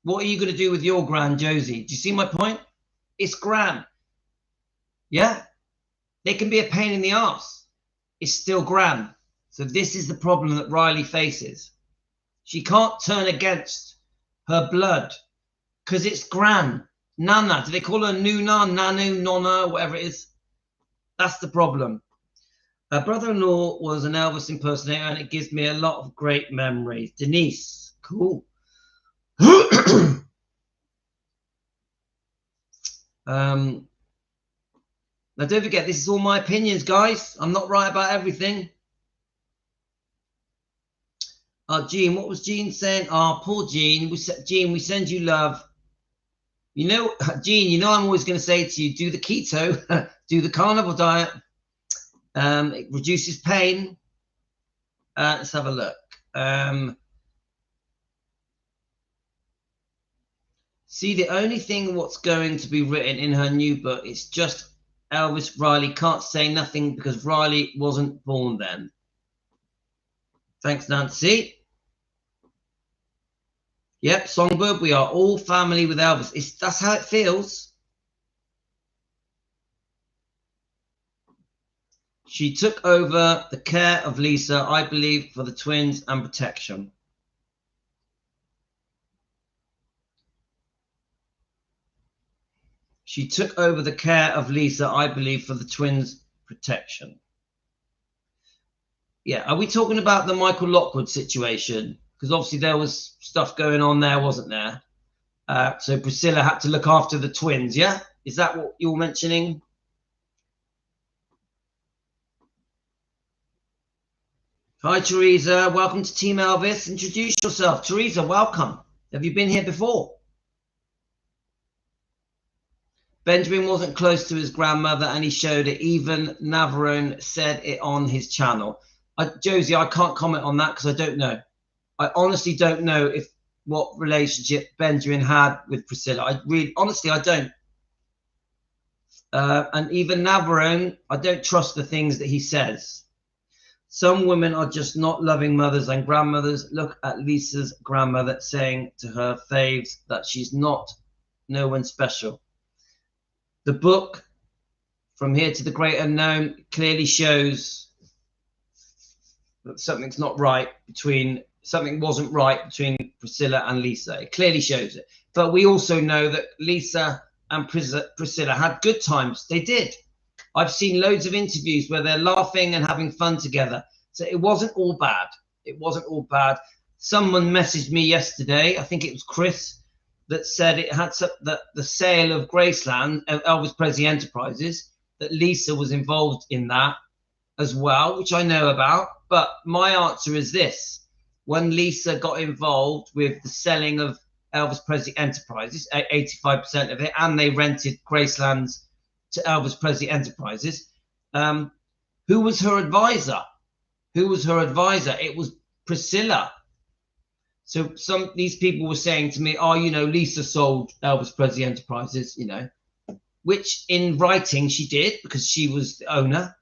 What are you going to do with your gran, Josie? Do you see my point? It's gran. Yeah? They can be a pain in the arse. It's still gran. So this is the problem that Riley faces. She can't turn against her blood because it's gran. Nana. Do they call her Nuna, Nanu, Nonna, whatever it is? That's the problem. Her brother-in-law was an Elvis impersonator, and it gives me a lot of great memories. Denise. Cool. Now, don't forget, this is all my opinions, guys. I'm not right about everything. Jean, what was Jean saying? Poor Jean. Jean, we send you love. You know, Jean, you know I'm always going to say to you, do the keto, do the carnivore diet. It reduces pain. Let's have a look. See, the only thing what's going to be written in her new book, it's just Elvis. Riley can't say nothing because Riley wasn't born then. Thanks, Nancy. Yep, Songbird, we are all family with Elvis. That's how it feels. She took over the care of Lisa, I believe, for the twins and protection. She took over the care of Lisa, I believe, for the twins' protection. Yeah, are we talking about the Michael Lockwood situation? Because obviously there was stuff going on there, wasn't there? So Priscilla had to look after the twins, yeah? Is that what you're mentioning? Hi, Teresa. Welcome to Team Elvis. Introduce yourself. Teresa, welcome. Have you been here before? Benjamin wasn't close to his grandmother, and he showed it. Even Navarone said it on his channel. Josie, I can't comment on that because I don't know. I honestly don't know what relationship Benjamin had with Priscilla. Honestly, I don't. And even Navarone, I don't trust the things that he says. Some women are just not loving mothers and grandmothers. Look at Lisa's grandmother saying to her faves that she's not no one special. The book, From Here to the Great Unknown, clearly shows that something's not right between something wasn't right between Priscilla and Lisa. It clearly shows it. But we also know that Lisa and Priscilla had good times. They did. I've seen loads of interviews where they're laughing and having fun together. So it wasn't all bad. It wasn't all bad. Someone messaged me yesterday, I think it was Chris, that said it had that the sale of Graceland, Elvis Presley Enterprises, that Lisa was involved in that as well, which I know about. But my answer is this. When Lisa got involved with the selling of Elvis Presley Enterprises, 85% of it, and they rented Gracelands to Elvis Presley Enterprises, who was her advisor? Who was her advisor? It was Priscilla. So these people were saying to me, oh, you know, Lisa sold Elvis Presley Enterprises, you know, which in writing she did because she was the owner.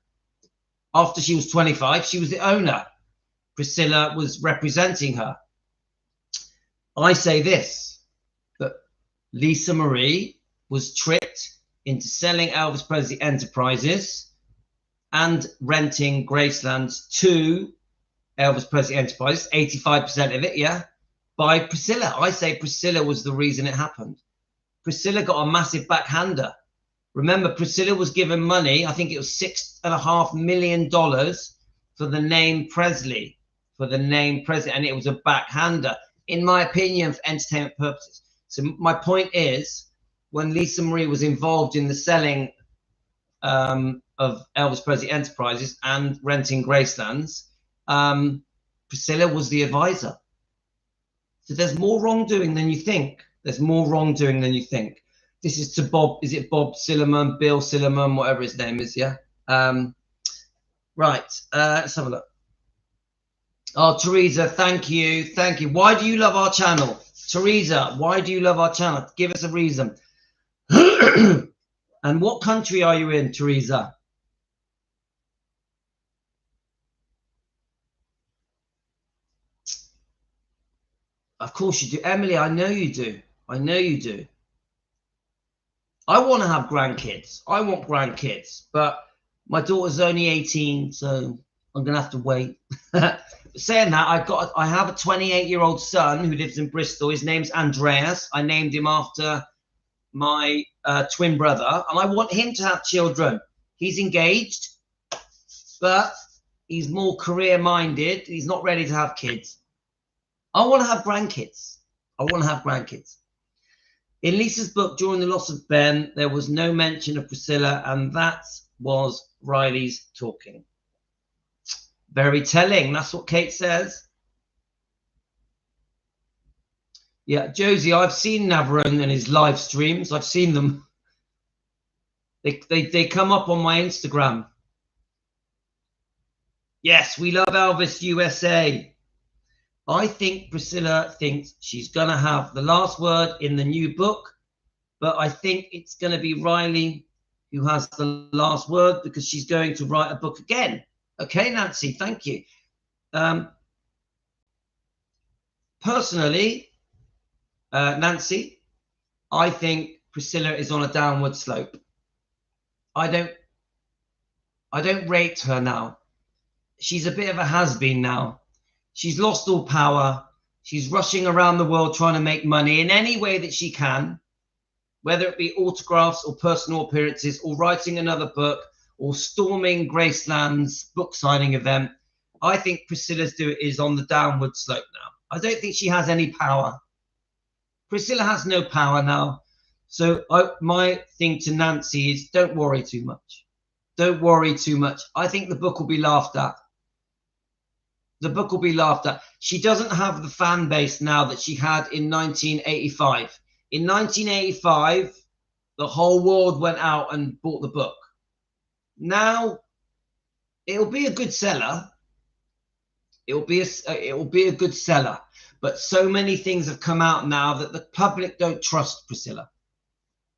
After she was 25, she was the owner. Priscilla was representing her. I say this, that Lisa Marie was tricked into selling Elvis Presley Enterprises and renting Gracelands to Elvis Presley Enterprises, 85% of it, yeah, by Priscilla. I say Priscilla was the reason it happened. Priscilla got a massive backhander. Remember, Priscilla was given money, I think it was $6.5 million for the name Presley, and it was a backhander, in my opinion, for entertainment purposes. So my point is, when Lisa Marie was involved in the selling of Elvis Presley Enterprises and renting Gracelands, Priscilla was the advisor. So there's more wrongdoing than you think. There's more wrongdoing than you think. This is to Bob, is it Bob Silliman, Bill Silliman, whatever his name is, yeah? Right, let's have a look. Oh, Teresa, thank you, thank you. Why do you love our channel? Teresa, why do you love our channel? Give us a reason. And what country are you in, Teresa? Of course you do. Emily, I know you do. I know you do. I want to have grandkids. I want grandkids, but my daughter's only 18, so I'm going to have to wait. Saying that, I have a 28-year-old son who lives in Bristol. His name's Andreas. I named him after my twin brother, and I want him to have children. He's engaged, but he's more career-minded. He's not ready to have kids. I want to have grandkids. I want to have grandkids. In Lisa's book, During the Loss of Ben, there was no mention of Priscilla, and that was Riley's talking. Very telling. That's what Kate says. Yeah, Josie, I've seen Navarone and his live streams. I've seen them. They come up on my Instagram. Yes, we love Elvis USA. I think Priscilla thinks she's going to have the last word in the new book, but I think it's going to be Riley who has the last word because she's going to write a book again. Okay, Nancy, thank you. Personally, Nancy, I think Priscilla is on a downward slope. I don't rate her now. She's a bit of a has-been now. She's lost all power. She's rushing around the world trying to make money in any way that she can, whether it be autographs or personal appearances or writing another book or storming Graceland's book signing event. I think Priscilla's is on the downward slope now. I don't think she has any power. Priscilla has no power now. So my thing to Nancy is don't worry too much. Don't worry too much. I think the book will be laughed at. The book will be laughed at. She doesn't have the fan base now that she had in 1985. In 1985, the whole world went out and bought the book. Now, it'll be a good seller. It'll be a good seller. But so many things have come out now that the public don't trust Priscilla.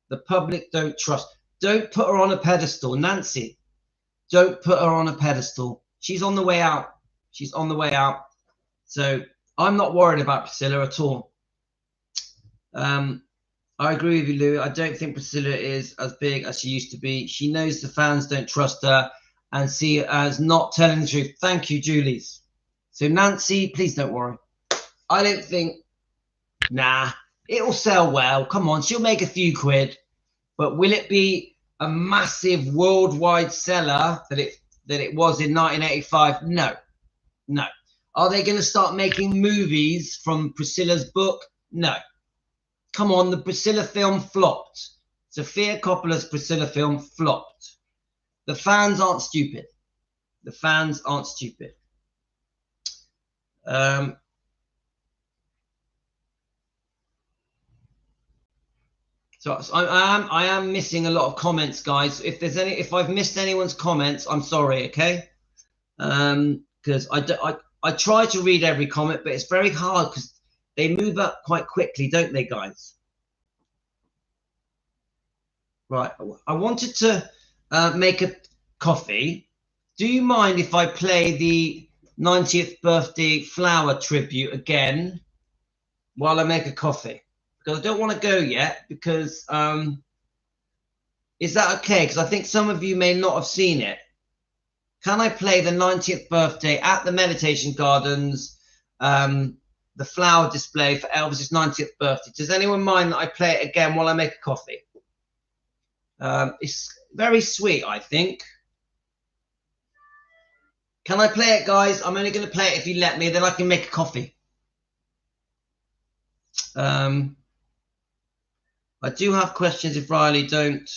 The public don't trust. Don't put her on a pedestal, Nancy. Don't put her on a pedestal. She's on the way out. She's on the way out. So I'm not worried about Priscilla at all. I agree with you, Lou. I don't think Priscilla is as big as she used to be. She knows the fans don't trust her and see her as not telling the truth. Thank you, Julie's. So Nancy, please don't worry. I don't think, nah, it'll sell well. Come on, she'll make a few quid, but will it be a massive worldwide seller that it was in 1985? No, no. Are they going to start making movies from Priscilla's book? No. Come on, the Priscilla film flopped. Sofia Coppola's Priscilla film flopped. The fans aren't stupid. The fans aren't stupid. So I am missing a lot of comments, guys. If I've missed anyone's comments, I'm sorry. Okay, because I try to read every comment, but it's very hard because they move up quite quickly, don't they, guys? Right. I wanted to make a coffee. Do you mind if I play the 90th birthday flower tribute again while I make a coffee? Because I don't want to go yet, because is that okay? Because I think some of you may not have seen it. Can I play the 90th birthday at the Meditation Gardens, the flower display for Elvis's 90th birthday? Does anyone mind that I play it again while I make a coffee? It's very sweet, I think. Can I play it, guys? I'm only going to play it if you let me, then I can make a coffee. I do have questions if Riley don't.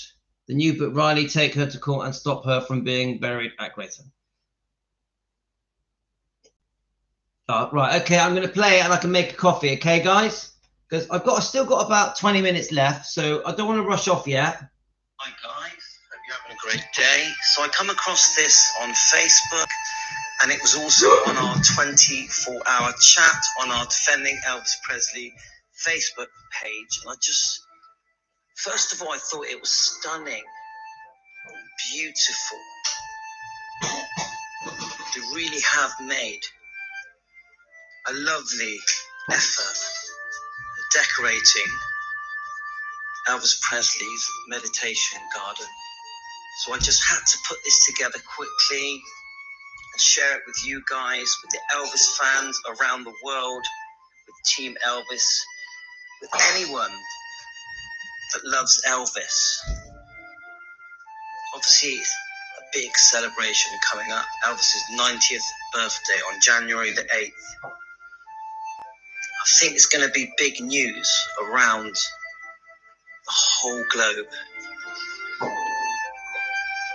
The new book, Riley, take her to court and stop her from being buried at Grayson. Right, okay, I'm going to play it and I can make a coffee, okay, guys? Because I've still got about 20 minutes left, so I don't want to rush off yet. Hi, guys. Hope you're having a great day. So I come across this on Facebook, and it was also on our 24-hour chat on our Defending Elvis Presley Facebook page. And first of all, I thought it was stunning, beautiful. They really have made a lovely effort at decorating Elvis Presley's meditation garden. So I just had to put this together quickly and share it with you guys, with the Elvis fans around the world, with Team Elvis, with anyone that loves Elvis. Obviously, a big celebration coming up, Elvis's 90th birthday on January the 8th. I think it's going to be big news around the whole globe.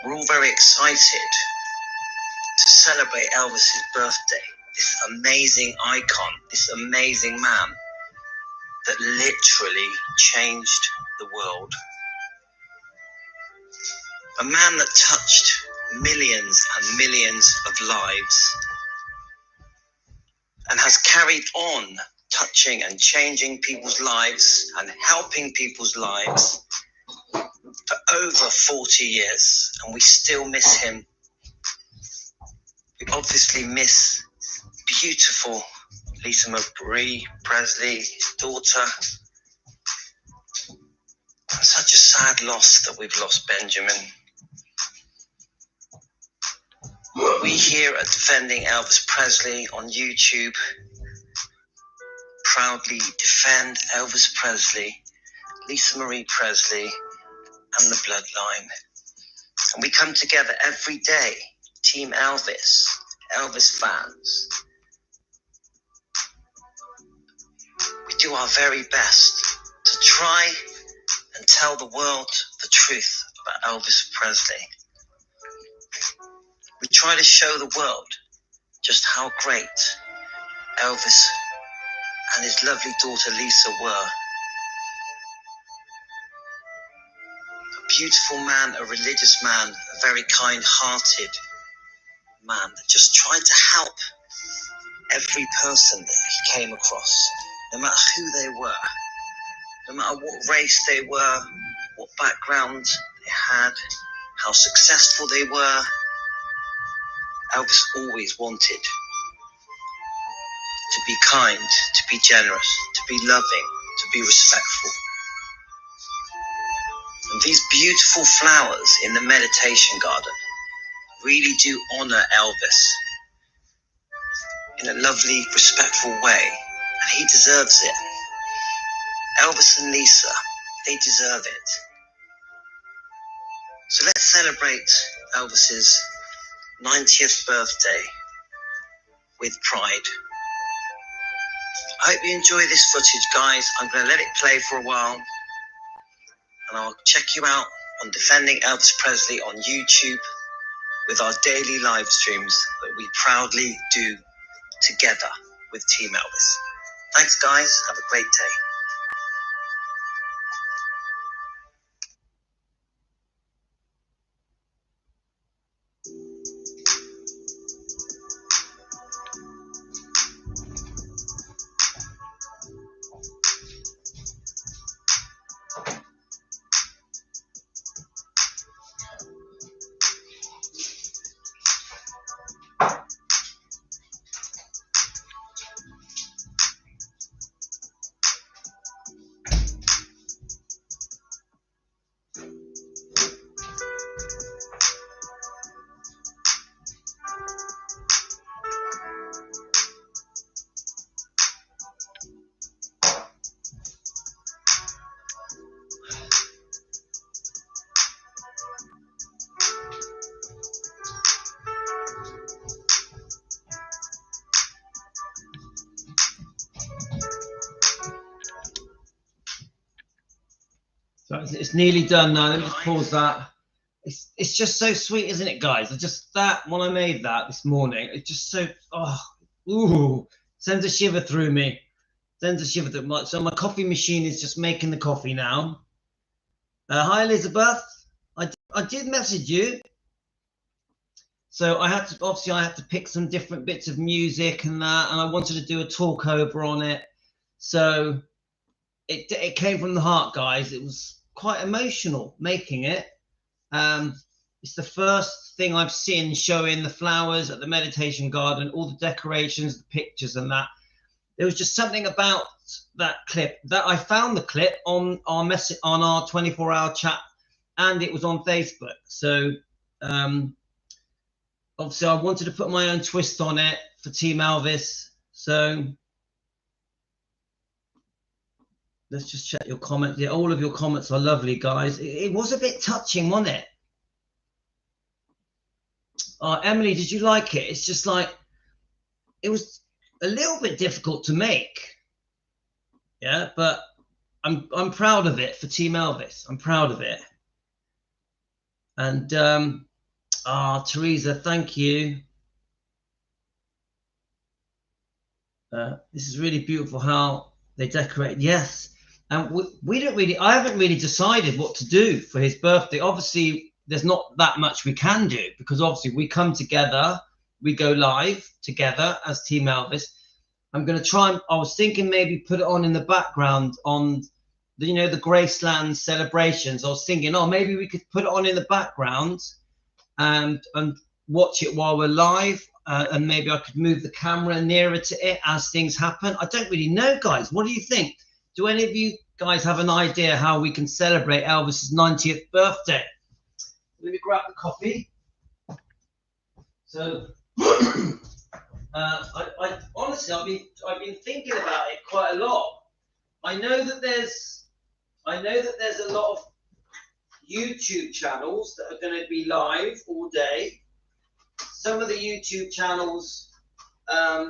We're all very excited to celebrate Elvis's birthday, this amazing icon, this amazing man that literally changed the world. A man that touched millions and millions of lives and has carried on touching and changing people's lives and helping people's lives for over 40 years, and we still miss him. We obviously miss beautiful Lisa Marie Presley, his daughter. Such a sad loss that we've lost Benjamin. We here at Defending Elvis Presley on YouTube proudly defend Elvis Presley, Lisa Marie Presley, and the bloodline. And we come together every day, Team Elvis, Elvis fans. We do our very best to try and tell the world the truth about Elvis Presley. We try to show the world just how great Elvis and his lovely daughter Lisa were. A beautiful man, a religious man, a very kind-hearted man that just tried to help every person that he came across, no matter who they were, no matter what race they were, what background they had, how successful they were. Elvis always wanted to be kind, to be generous, to be loving, to be respectful. And these beautiful flowers in the meditation garden really do honor Elvis in a lovely, respectful way. and he deserves it. Elvis and Lisa, they deserve it. So let's celebrate Elvis's 90th birthday with pride. I hope you enjoy this footage, guys. I'm going to let it play for a while, and I'll check you out on Defending Elvis Presley on YouTube with our daily live streams that we proudly do together with Team Elvis. Thanks, guys. Have a great day. So it's nearly done now. Let me just pause that. It's just so sweet, isn't it, guys? When I made that this morning, it's just so, sends a shiver through me. Sends a shiver through me. So my coffee machine is just making the coffee now. Hi, Elizabeth. I did message you. So I had to pick some different bits of music and that, and I wanted to do a talk over on it. So it came from the heart, guys. It was quite emotional making it. It's the first thing I've seen showing the flowers at the meditation garden, all the decorations, the pictures and that. There was just something about that clip that I found the clip on our 24-hour chat, and it was on Facebook. So obviously I wanted to put my own twist on it for Team Elvis. So let's just check your comments. Yeah, all of your comments are lovely, guys. It was a bit touching, wasn't it? Emily, did you like it? It's just like, it was a little bit difficult to make. Yeah, but I'm proud of it for Team Elvis. I'm proud of it. And Teresa, thank you. This is really beautiful how they decorate. Yes. And I haven't really decided what to do for his birthday. Obviously, there's not that much we can do, because obviously we come together, we go live together as Team Elvis. I'm going to try, I was thinking maybe put it on in the background on the, the Graceland celebrations. I was thinking, maybe we could put it on in the background and watch it while we're live. And maybe I could move the camera nearer to it as things happen. I don't really know, guys. What do you think? Do any of you guys have an idea how we can celebrate Elvis's 90th birthday? Let me grab the coffee. So, I honestly, I've been thinking about it quite a lot. I know that there's a lot of YouTube channels that are going to be live all day. Some of the YouTube channels are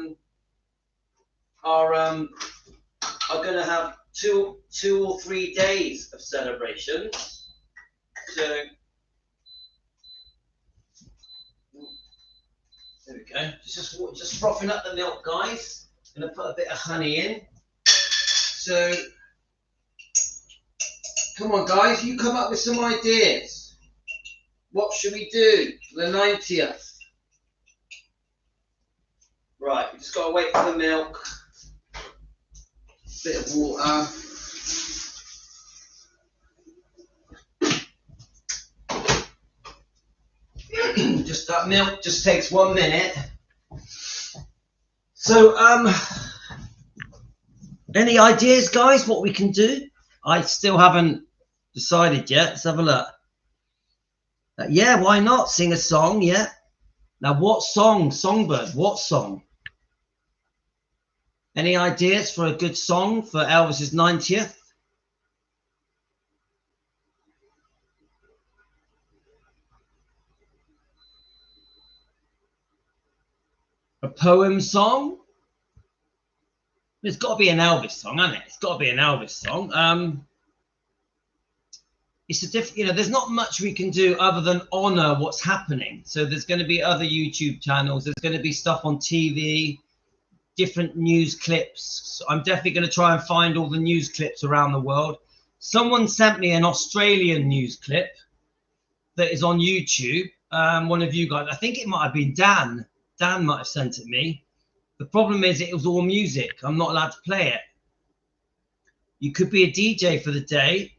going to have two or 3 days of celebrations. So there we go. Just frothing up the milk, guys. Going to put a bit of honey in. So come on, guys, you come up with some ideas. What should we do for the 90th? Right, we just got to wait for the milk. Bit of water. Just that milk just takes 1 minute. So, any ideas, guys, what we can do? I still haven't decided yet. Let's have a look. Yeah, why not? Sing a song, yeah. Now, what song, Songbird? What song? Any ideas for a good song for Elvis's 90th? A poem song? It's got to be an Elvis song, hasn't it? It's got to be an Elvis song. It's a different, you know, there's not much we can do other than honor what's happening. So there's going to be other YouTube channels. There's going to be stuff on TV, different news clips. So I'm definitely going to try and find all the news clips around the world. Someone sent me an Australian news clip that is on YouTube. One of you guys, I think it might have been Dan. Dan might have sent it me. The problem is it was all music. I'm not allowed to play it. You could be a DJ for the day.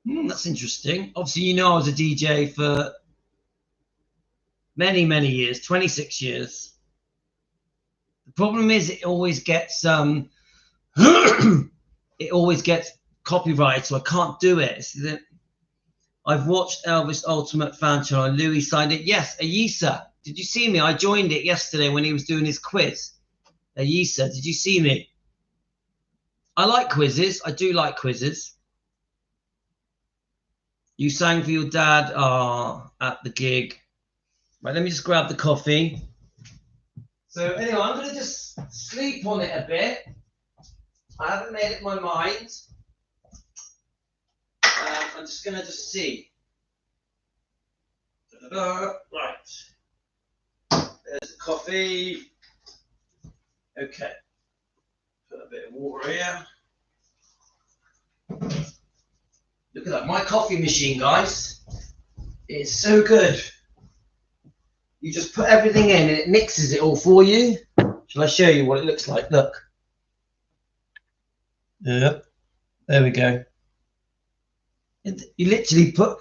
That's interesting. Obviously, you know I was a DJ for many, many years, 26 years. The problem is it always gets it always gets copyrighted, so I can't do it. I've watched Elvis Ultimate Fan Channel. Louis signed it. Yes, Ayisa. Did you see me? I joined it yesterday when he was doing his quiz. Ayisa, did you see me? I like quizzes. I do like quizzes. You sang for your dad at the gig. Right, let me just grab the coffee. So anyway, I'm going to just sleep on it a bit. I haven't made up my mind. I'm just going to just see. Right. There's the coffee. Okay. Put a bit of water here. Look at that. My coffee machine, guys. It's so good. You just put everything in and it mixes it all for you. Shall I show you what it looks like? Look. Yep. There we go. You literally put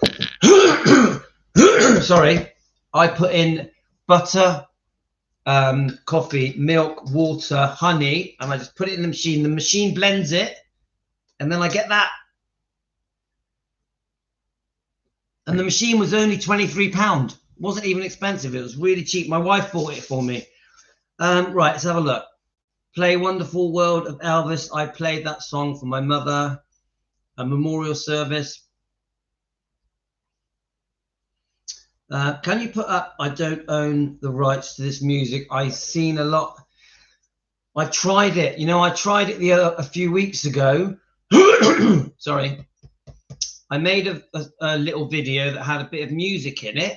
sorry, I put in butter, coffee, milk, water, honey, and I just put it in the machine. The machine blends it, and then I get that. And the machine was only £23. It wasn't even expensive. It was really cheap. My wife bought it for me. Right, let's have a look. Play Wonderful World of Elvis. I played that song for my mother. A memorial service. Can you put up, I don't own the rights to this music. I've seen a lot. I tried it. You know, I tried it a few weeks ago. Sorry. I made a little video that had a bit of music in it.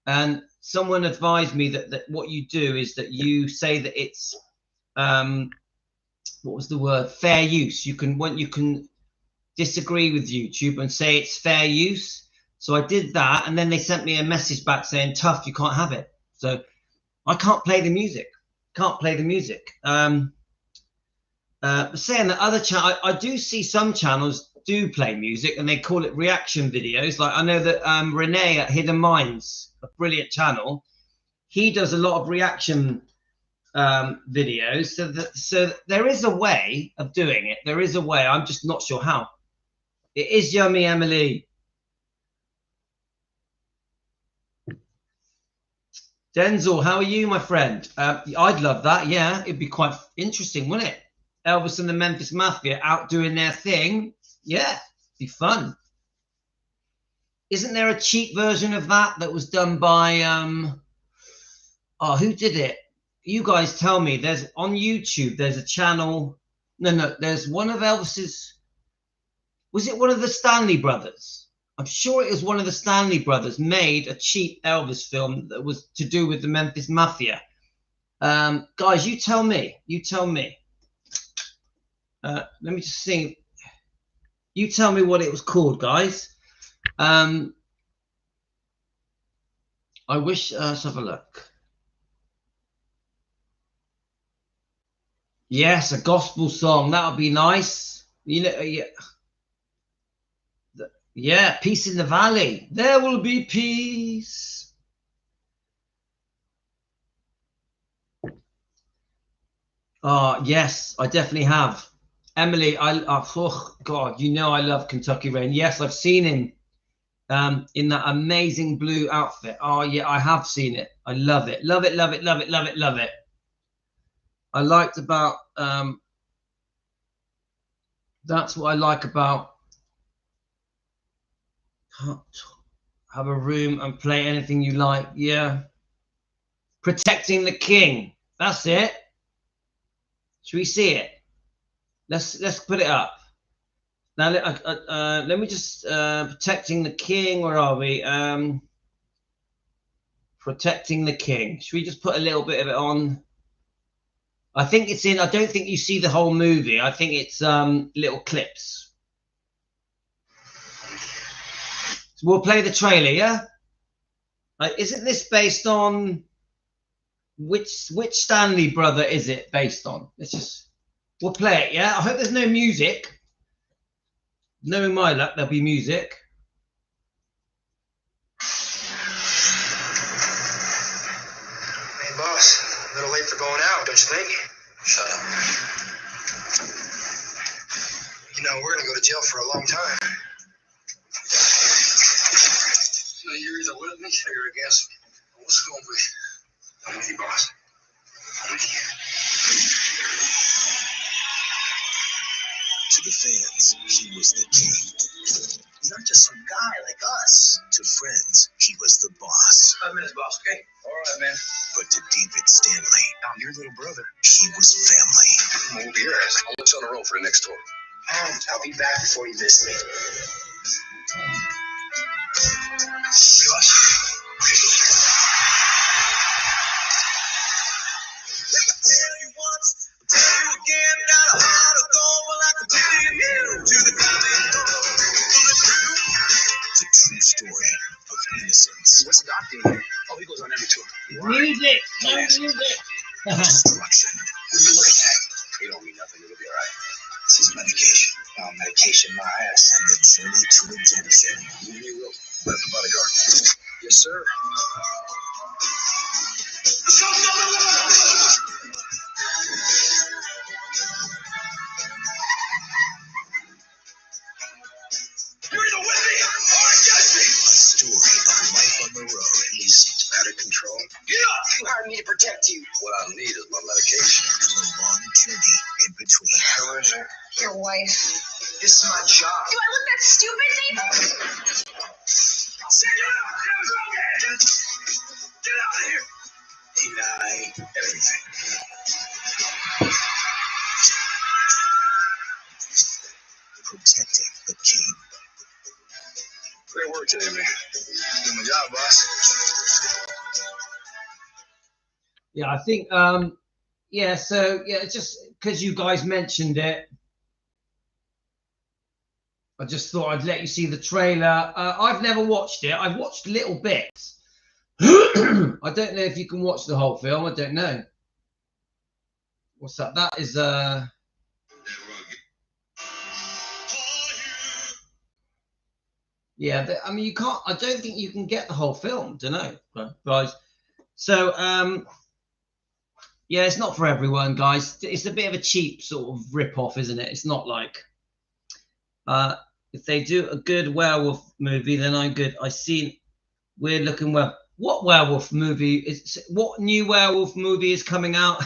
And someone advised me that what you do is that you say that it's, what was the word? Fair use. You can disagree with YouTube and say it's fair use. So I did that, and then they sent me a message back saying, tough, you can't have it. So I can't play the music. Can't play the music. Saying that other channel, I do see some channels do play music, and they call it reaction videos. Like I know that Renee at Hidden Minds, a brilliant channel, he does a lot of reaction videos. So there is a way of doing it. There is a way. I'm just not sure how. It is yummy, Emily. Denzel, how are you, my friend? I'd love that. Yeah, it'd be quite interesting, wouldn't it? Elvis and the Memphis Mafia out doing their thing. Yeah, it'd be fun. Isn't there a cheap version of that was done by who did it? You guys tell me. There's on YouTube. There's a channel. No. There's one of Elvis's. Was it one of the Stanley brothers? I'm sure it was one of the Stanley brothers made a cheap Elvis film that was to do with the Memphis Mafia. Guys, you tell me. You tell me. Let me just see. You tell me what it was called, guys. I wish. Let's have a look. Yes, a gospel song. That would be nice. You know, yeah. Yeah, peace in the valley. There will be peace. Yes, I definitely have. Emily, oh God, you know I love Kentucky Rain. Yes, I've seen him in that amazing blue outfit. Oh yeah, I have seen it. I love it. Love it, love it, love it, love it, love it. I liked about that's what I like about have a room and play anything you like. Yeah. Protecting the king. That's it. Should we see it? Let's put it up. Now let me just protecting the king. Where are we? Protecting the king. Should we just put a little bit of it on? I think it's in. I don't think you see the whole movie. I think it's little clips. So we'll play the trailer. Yeah. Isn't this based on which Stanley brother is it based on? We'll play it. Yeah. I hope there's no music. Knowing my luck, there'll be music. Hey, boss. A little late for going out, don't you think? Shut up. You know, we're going to go to jail for a long time. So you're either with me or you're against me. What's going on with you? I'm with you, boss. I'm with you. To the fans, he was the king. He's not just some guy like us. To friends, he was the boss. 5 minutes, boss, okay? All right, man. But to David Stanley, I'm your little brother. he was family. Move your ass. I'll let you on the road for the next tour. I'll be back before you miss me. Hey, boss. Tell you once, tell you again, got a heart of gold, well I can tell you to the It's a true story of innocence. What's the doctor here? Oh, he goes on every tour. Music. No music. Destruction. What are you looking at? You don't mean nothing. It'll be all right. This is medication. Oh, medication, my ass. And the journey to redemption. You will. Where's the bodyguard? Yes, sir. You're either with me or against me. A story of life on the road. He's out of control. Get up! You hired me to protect you. What I need is my medication. And the long journey in between. Who is it? Your wife. This is my job. Do I look that stupid, Nathan? Say it out! Get out of here! Deny everything. Protecting the king. Great work today, man. Doing my job, boss. Yeah, I think. Yeah. So yeah, just because you guys mentioned it, I just thought I'd let you see the trailer. I've never watched it. I've watched little bits. I don't know if you can watch the whole film. I don't know. What's that? That is yeah. I mean, you can't. I don't think you can get the whole film. Don't know, guys. So yeah, it's not for everyone, guys. It's a bit of a cheap sort of rip-off, isn't it? It's not like if they do a good werewolf movie, then I'm good. I see weird looking well. What werewolf movie is? What new werewolf movie is coming out?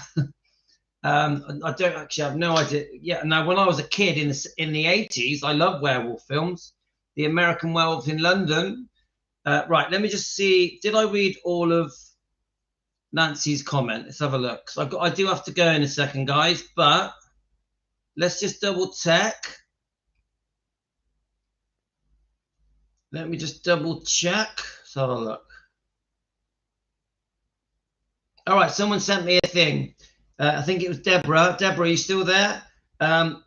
I don't actually have no idea. Yeah, now when I was a kid in the 80s, I loved werewolf films. The American Werewolf in London. Right, let me just see. Did I read all of Nancy's comment? Let's have a look. So I do have to go in a second, guys, but let's just double check. Let me just double check. Let's have a look. All right, someone sent me a thing. I think it was Deborah. Deborah, are you still there?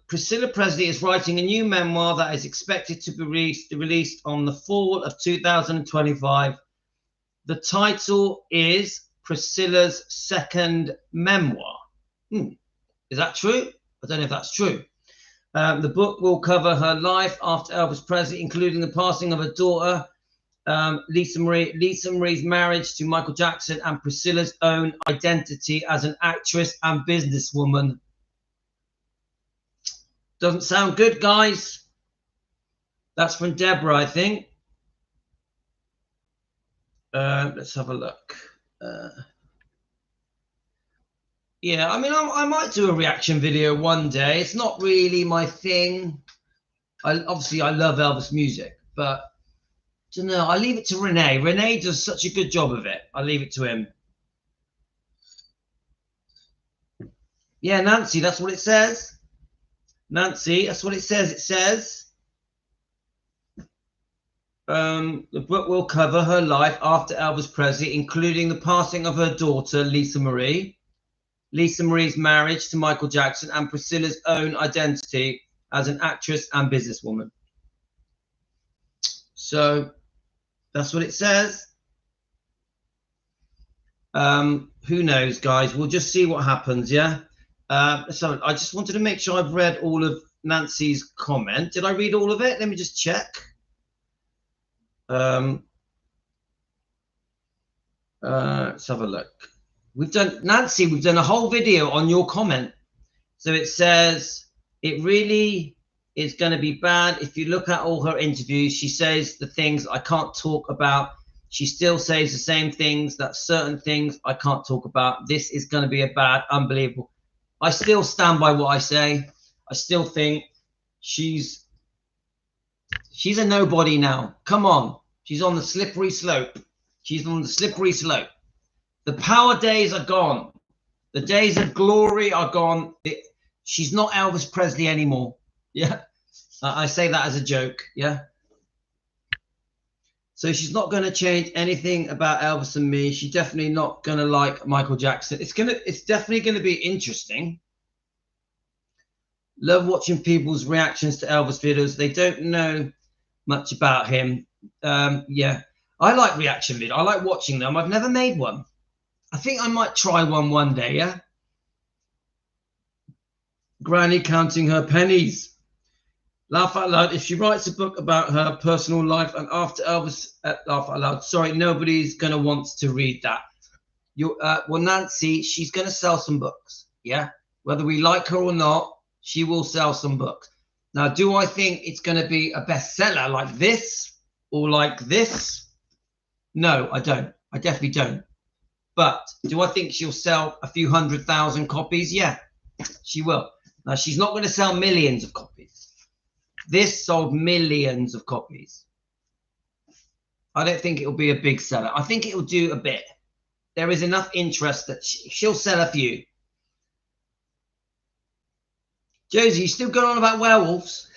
Priscilla Presley is writing a new memoir that is expected to be released on the fall of 2025. The title is Priscilla's second memoir. Is that true? I don't know if that's true. The book will cover her life after Elvis Presley, including the passing of her daughter, Lisa Marie's marriage to Michael Jackson, and Priscilla's own identity as an actress and businesswoman. Doesn't sound good, guys. That's from Deborah, I think. Let's have a look. Yeah, I mean, I might do a reaction video one day. It's not really my thing. Obviously I love Elvis music, but I don't know. I leave it to Renee. Renee does such a good job of it. I leave it to him. Yeah, Nancy, that's what it says. Nancy, that's what it says. It says the book will cover her life after Elvis Presley, including the passing of her daughter, Lisa Marie, Lisa Marie's marriage to Michael Jackson, and Priscilla's own identity as an actress and businesswoman. So that's what it says. Who knows, guys? We'll just see what happens, yeah? So I just wanted to make sure I've read all of Nancy's comment. Did I read all of it? Let me just check. Let's have a look. We've done, Nancy, we've done a whole video on your comment. So it says, it really is going to be bad. If you look at all her interviews, she says the things I can't talk about. She still says the same things, that certain things I can't talk about. This is going to be a bad, unbelievable. I still stand by what I say. I still think she's a nobody now. Come on. She's on the slippery slope. She's on the slippery slope. The power days are gone. The days of glory are gone. She's not Elvis Presley anymore. Yeah. I say that as a joke. Yeah. So she's not going to change anything about Elvis and me. She's definitely not going to like Michael Jackson. It's definitely going to be interesting. Love watching people's reactions to Elvis videos. They don't know much about him. Yeah, I like reaction videos. I like watching them. I've never made one. I think I might try one day. Yeah. Granny counting her pennies. Laugh out loud. If she writes a book about her personal life and after Elvis, laugh out loud. Sorry, nobody's going to want to read that. Well, Nancy, she's going to sell some books. Yeah. Whether we like her or not, she will sell some books. Now, do I think it's going to be a bestseller like this or like this? No, I don't. I definitely don't. But do I think she'll sell a few 100,000 copies? Yeah, she will. Now, she's not going to sell millions of copies. This sold millions of copies. I don't think it'll be a big seller. I think it'll do a bit. There is enough interest that she'll sell a few. Josie, you still going on about werewolves?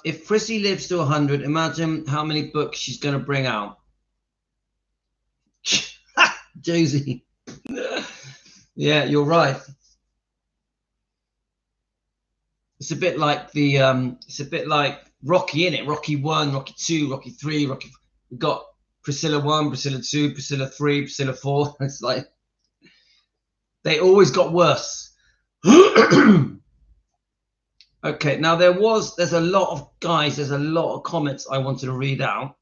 If Prissy lives to 100, imagine how many books she's going to bring out. Josie. Yeah, you're right. It's a bit like the it's a bit like Rocky, innit? Rocky 1, Rocky 2, Rocky 3, Rocky. We've got Priscilla 1, Priscilla 2, Priscilla 3, Priscilla 4. It's like they always got worse. Okay, now there's a lot of guys, there's a lot of comments I wanted to read out.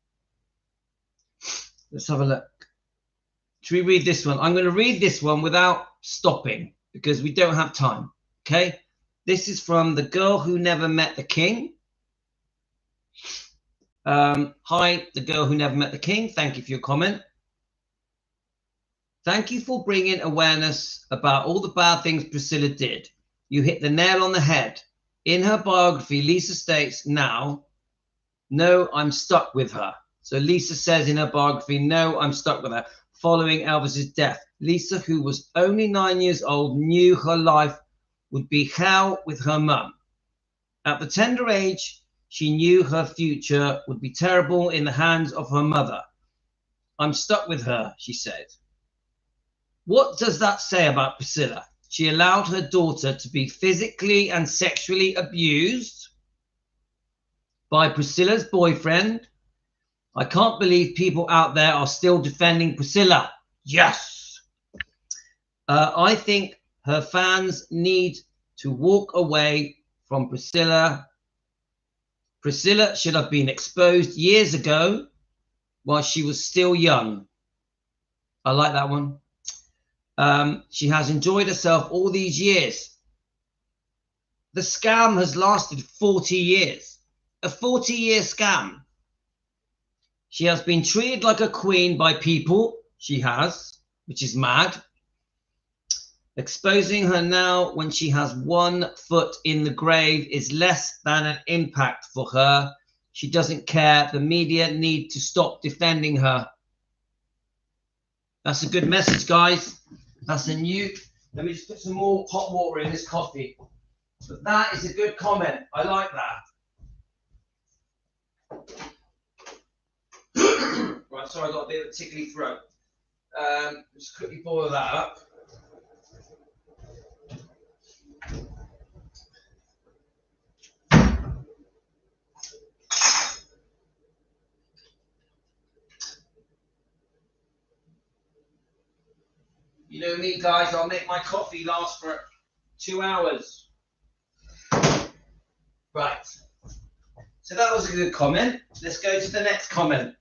Let's have a look. Should we read this one? I'm going to read this one without stopping because we don't have time. Okay. This is from the girl who never met the king. Hi, the girl who never met the king. Thank you for your comment. Thank you for bringing awareness about all the bad things Priscilla did. You hit the nail on the head. In her biography, Lisa states, now, no, I'm stuck with her. So Lisa says in her biography, no, I'm stuck with her. Following Elvis's death, Lisa, who was only 9 years old, knew her life would be hell with her mum. At the tender age, she knew her future would be terrible in the hands of her mother. I'm stuck with her, she said. What does that say about Priscilla? She allowed her daughter to be physically and sexually abused by Priscilla's boyfriend. I can't believe people out there are still defending Priscilla. Yes. I think her fans need to walk away from Priscilla. Priscilla should have been exposed years ago while she was still young. I like that one. She has enjoyed herself all these years. The scam has lasted 40 years. A 40-year scam. She has been treated like a queen by people. She has, which is mad. Exposing her now when she has 1 foot in the grave is less than an impact for her. She doesn't care. The media need to stop defending her. That's a good message, guys. That's a new... Let me just put some more hot water in this coffee. But that is a good comment. I like that. Right, sorry, I got a bit of a tickly throat. Just quickly boil that up. You know me, guys, I'll make my coffee last for 2 hours. Right. So that was a good comment. Let's go to the next comment.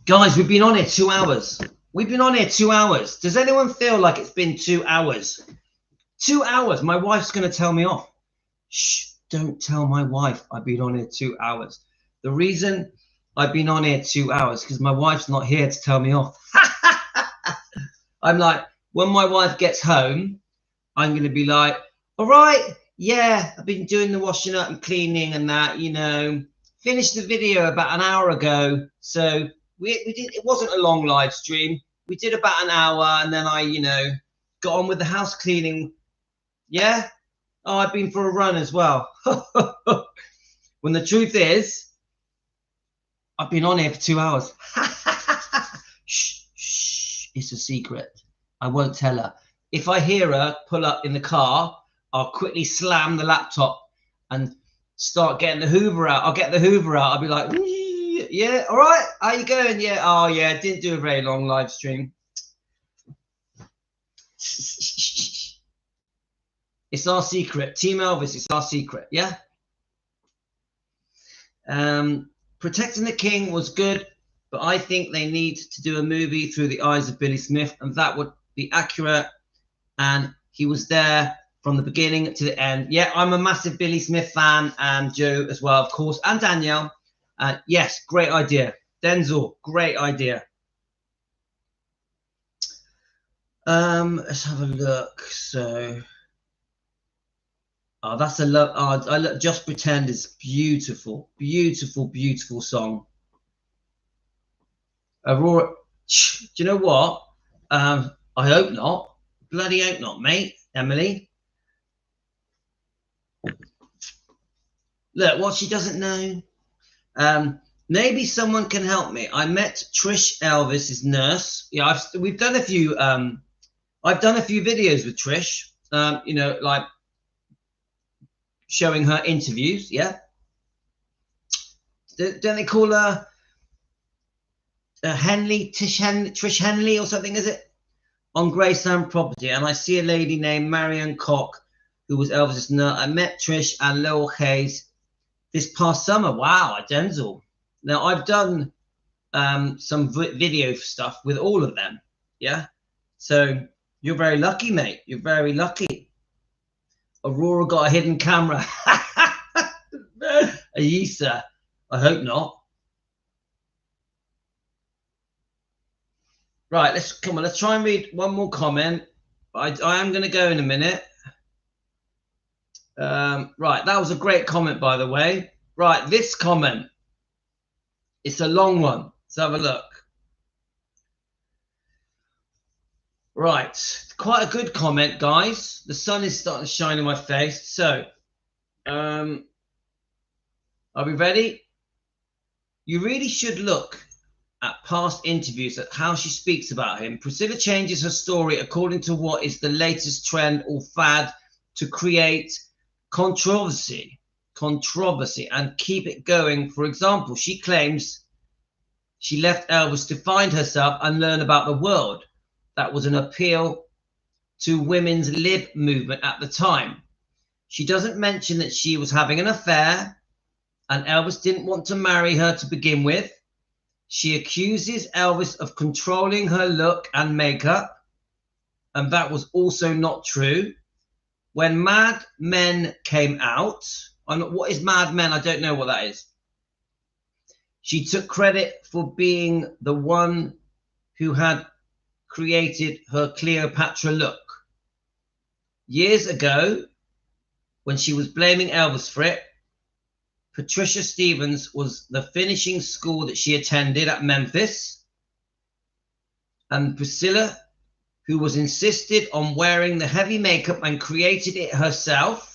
Guys, we've been on here 2 hours. We've been on here 2 hours. Does anyone feel like it's been 2 hours? 2 hours. My wife's going to tell me off. Shh, don't tell my wife I've been on here 2 hours. The reason I've been on here 2 hours because my wife's not here to tell me off. I'm like, when my wife gets home, I'm going to be like, all right, yeah, I've been doing the washing up and cleaning and that, you know, finished the video about an hour ago. So we did, it wasn't a long live stream. We did about an hour and then I, you know, got on with the house cleaning. Yeah. Oh, I've been for a run as well. When the truth is, I've been on here for 2 hours. Shh, shh, it's a secret. I won't tell her. If I hear her pull up in the car, I'll quickly slam the laptop and start getting the Hoover out. I'll get the Hoover out. I'll be like, yeah, all right, how you going? Yeah, oh yeah, didn't do a very long live stream. It's our secret. Team Elvis, it's our secret, yeah? Protecting the King was good, but I think they need to do a movie through the eyes of Billy Smith, and that would be accurate. And he was there from the beginning to the end. Yeah, I'm a massive Billy Smith fan, and Joe as well, of course, and Danielle. Yes, great idea. Denzel, great idea. Let's have a look. So, oh, that's a love. Oh, I look. Just Pretend is beautiful, beautiful, beautiful song. Aurora, do you know what? I hope not. Bloody hope not, mate. Emily. Look, what she doesn't know. Maybe someone can help me. I met Trish Elvis's nurse. Yeah, we've done a few. I've done a few videos with Trish. You know, like showing her interviews. Yeah. Don't they call her Trish Henley or something? Is it on Graceland Property? And I see a lady named Marion Cock who was Elvis's nurse. I met Trish and Lowell Hayes this past summer. Wow, at Denzel. Now, I've done some video stuff with all of them. Yeah. So you're very lucky, mate. You're very lucky. Aurora got a hidden camera. Ayisa. I hope not. Right, let's try and read one more comment. I am going to go in a minute. Right, that was a great comment, by the way. Right, this comment. It's a long one. Let's have a look. Right, quite a good comment, guys. The sun is starting to shine in my face. So, are we ready? You really should look at past interviews at how she speaks about him. Priscilla changes her story according to what is the latest trend or fad to create controversy and keep it going. For example, she claims she left Elvis to find herself and learn about the world. That was an appeal to women's lib movement at the time. She doesn't mention that she was having an affair and Elvis didn't want to marry her to begin with. She accuses Elvis of controlling her look and makeup, and that was also not true. When Mad Men came out, What is Mad Men? I don't know what that is. She took credit for being the one who had created her Cleopatra look. Years ago, when she was blaming Elvis for it, Patricia Stevens was the finishing school that she attended at Memphis. And Priscilla, who was insisted on wearing the heavy makeup and created it herself.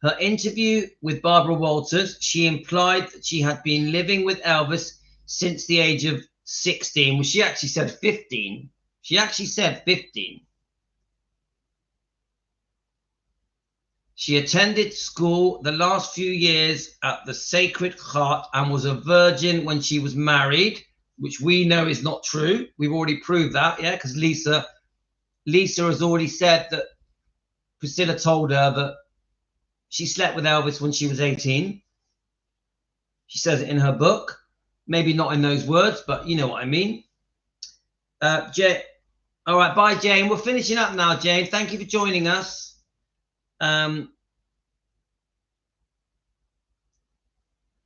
Her interview with Barbara Walters, she implied that she had been living with Elvis since the age of 16. Well, she actually said 15. She actually said 15. She attended school the last few years at the Sacred Heart and was a virgin when she was married, which we know is not true. We've already proved that, yeah, because Lisa has already said that Priscilla told her that she slept with Elvis when she was 18. She says it in her book. Maybe not in those words, but you know what I mean. Jane. All right, bye, Jane. We're finishing up now, Jane. Thank you for joining us.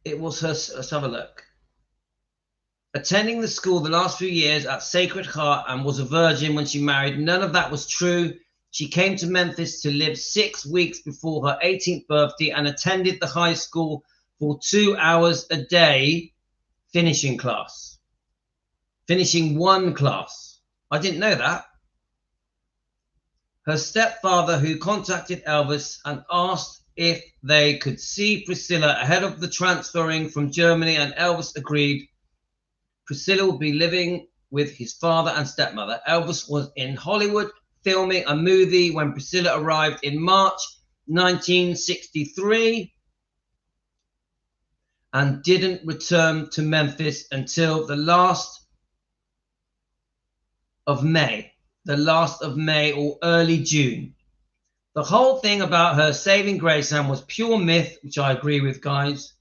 It was her. Let's have a look. Attending the school the last few years at Sacred Heart and was a virgin when she married. None of that was true. She came to Memphis to live 6 weeks before her 18th birthday and attended the high school for 2 hours a day, finishing one class. I didn't know that. Her stepfather, who contacted Elvis and asked if they could see Priscilla ahead of the transferring from Germany, and Elvis agreed. Priscilla would be living with his father and stepmother. Elvis was in Hollywood filming a movie when Priscilla arrived in March 1963 and didn't return to Memphis until the last of May or early June. The whole thing about her saving Graceland was pure myth, which I agree with, guys.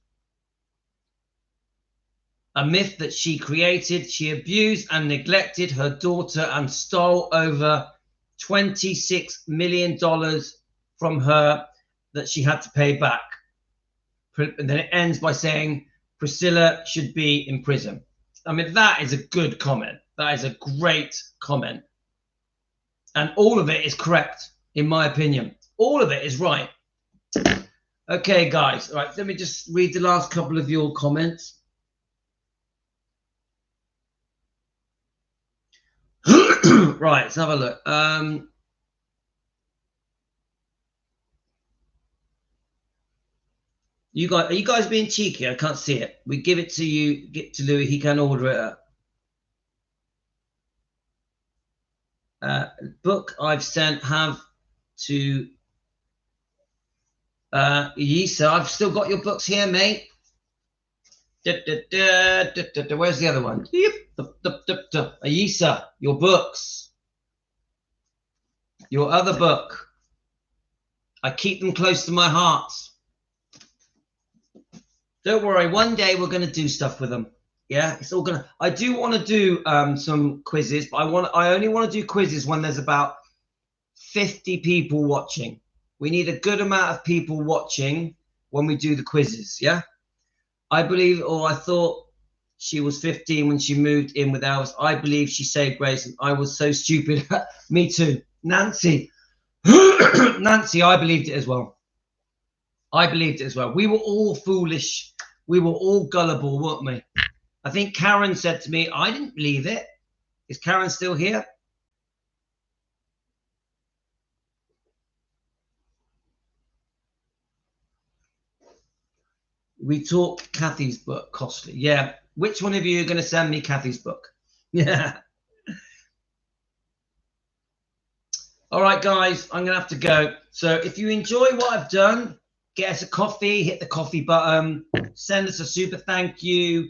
A myth that she created. She abused and neglected her daughter and stole over $26 million from her that she had to pay back. And then it ends by saying Priscilla should be in prison. I mean, that is a good comment. That is a great comment. And all of it is correct, in my opinion. All of it is right. Okay, guys. All right, let me just read the last couple of your comments. Right, let's have a look. Are you guys being cheeky? I can't see it. We give it to you, get to Louis, he can order it. Book I've sent have to Yisa. I've still got your books here, mate. Where's the other one? Yisa, your books. Your other book. I keep them close to my heart. Don't worry, one day we're going to do stuff with them. Yeah, it's all going to... I do want to do some quizzes, but I only want to do quizzes when there's about 50 people watching. We need a good amount of people watching when we do the quizzes, yeah? I believe, or I thought she was 15 when she moved in with Elvis. I believe she saved Grace, and I was so stupid. Me too. Nancy. Nancy, I believed it as well. I believed it as well. We were all foolish. We were all gullible, weren't we? I think Karen said to me, I didn't believe it. Is Karen still here? We talk Kathy's book, costly. Yeah. Which one of you are going to send me Kathy's book? Yeah. All right, guys, I'm going to have to go. So if you enjoy what I've done, get us a coffee, hit the coffee button, send us a super thank you,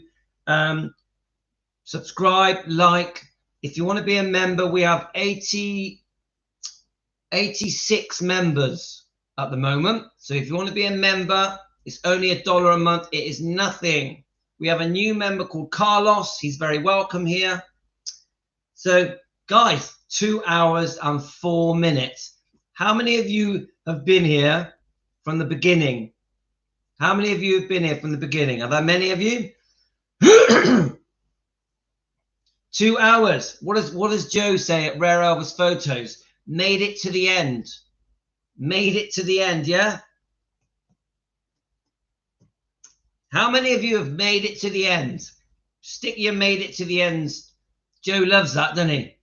subscribe, like. If you want to be a member, we have 86 members at the moment. So if you want to be a member, it's only $1 a month. It is nothing. We have a new member called Carlos. He's very welcome here. So, guys, 2 hours and 4 minutes. How many of you have been here from the beginning? How many of you have been here from the beginning? Are there many of you? 2 hours. What does Joe say at Rare Elvis Photos? Made it to the end. Made it to the end, yeah? How many of you have made it to the end? Stick your made it to the ends. Joe loves that, doesn't he?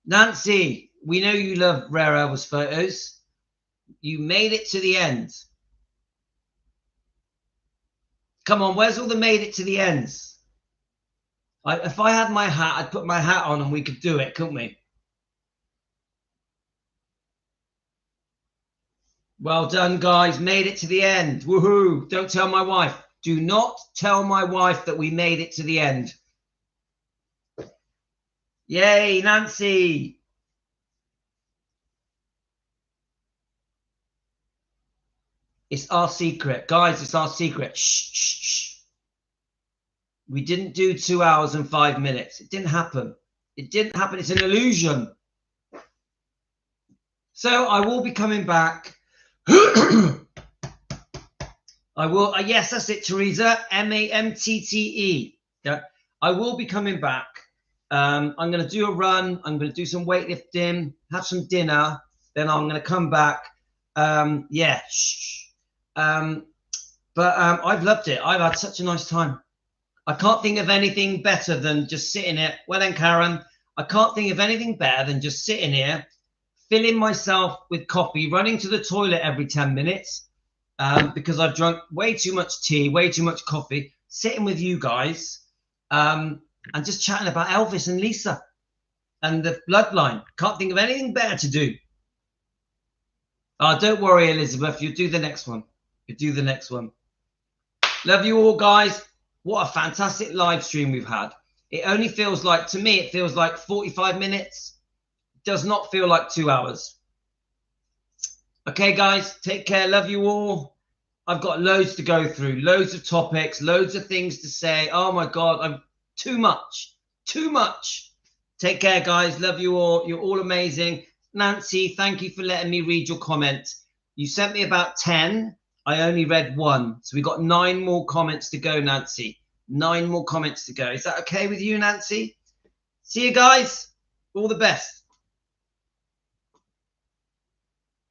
Nancy, we know you love Rare Elvis Photos. You made it to the end. Come on, where's all the made it to the ends? If I had my hat, I'd put my hat on and we could do it, couldn't we? Well done, guys. Made it to the end. Woohoo. Don't tell my wife. Do not tell my wife that we made it to the end. Yay, Nancy. It's our secret. Guys, it's our secret. Shh, shh, shh. We didn't do 2 hours and 5 minutes. It didn't happen. It didn't happen. It's an illusion. So I will be coming back. I will. Yes, that's it, Teresa. MAMTTE. Yeah, I will be coming back. I'm going to do a run. I'm going to do some weightlifting, have some dinner. Then I'm going to come back. Yeah. Shh. But I've loved it. I've had such a nice time. I can't think of anything better than just sitting here. Well then, Karen, I can't think of anything better than just sitting here, filling myself with coffee, running to the toilet every 10 minutes because I've drunk way too much tea, way too much coffee, sitting with you guys and just chatting about Elvis and Lisa and the bloodline. Can't think of anything better to do. Don't worry, Elizabeth. You'll do the next one. You'll do the next one. Love you all, guys. What a fantastic live stream we've had. It only feels like, to me, it feels like 45 minutes. It does not feel like 2 hours. Okay, guys, take care. Love you all. I've got loads to go through, loads of topics, loads of things to say. Oh, my God, I'm too much, too much. Take care, guys. Love you all. You're all amazing. Nancy, thank you for letting me read your comment. You sent me about 10. I only read 1. So we've got 9 more comments to go, Nancy. 9 more comments to go. Is that okay with you, Nancy? See you guys. All the best.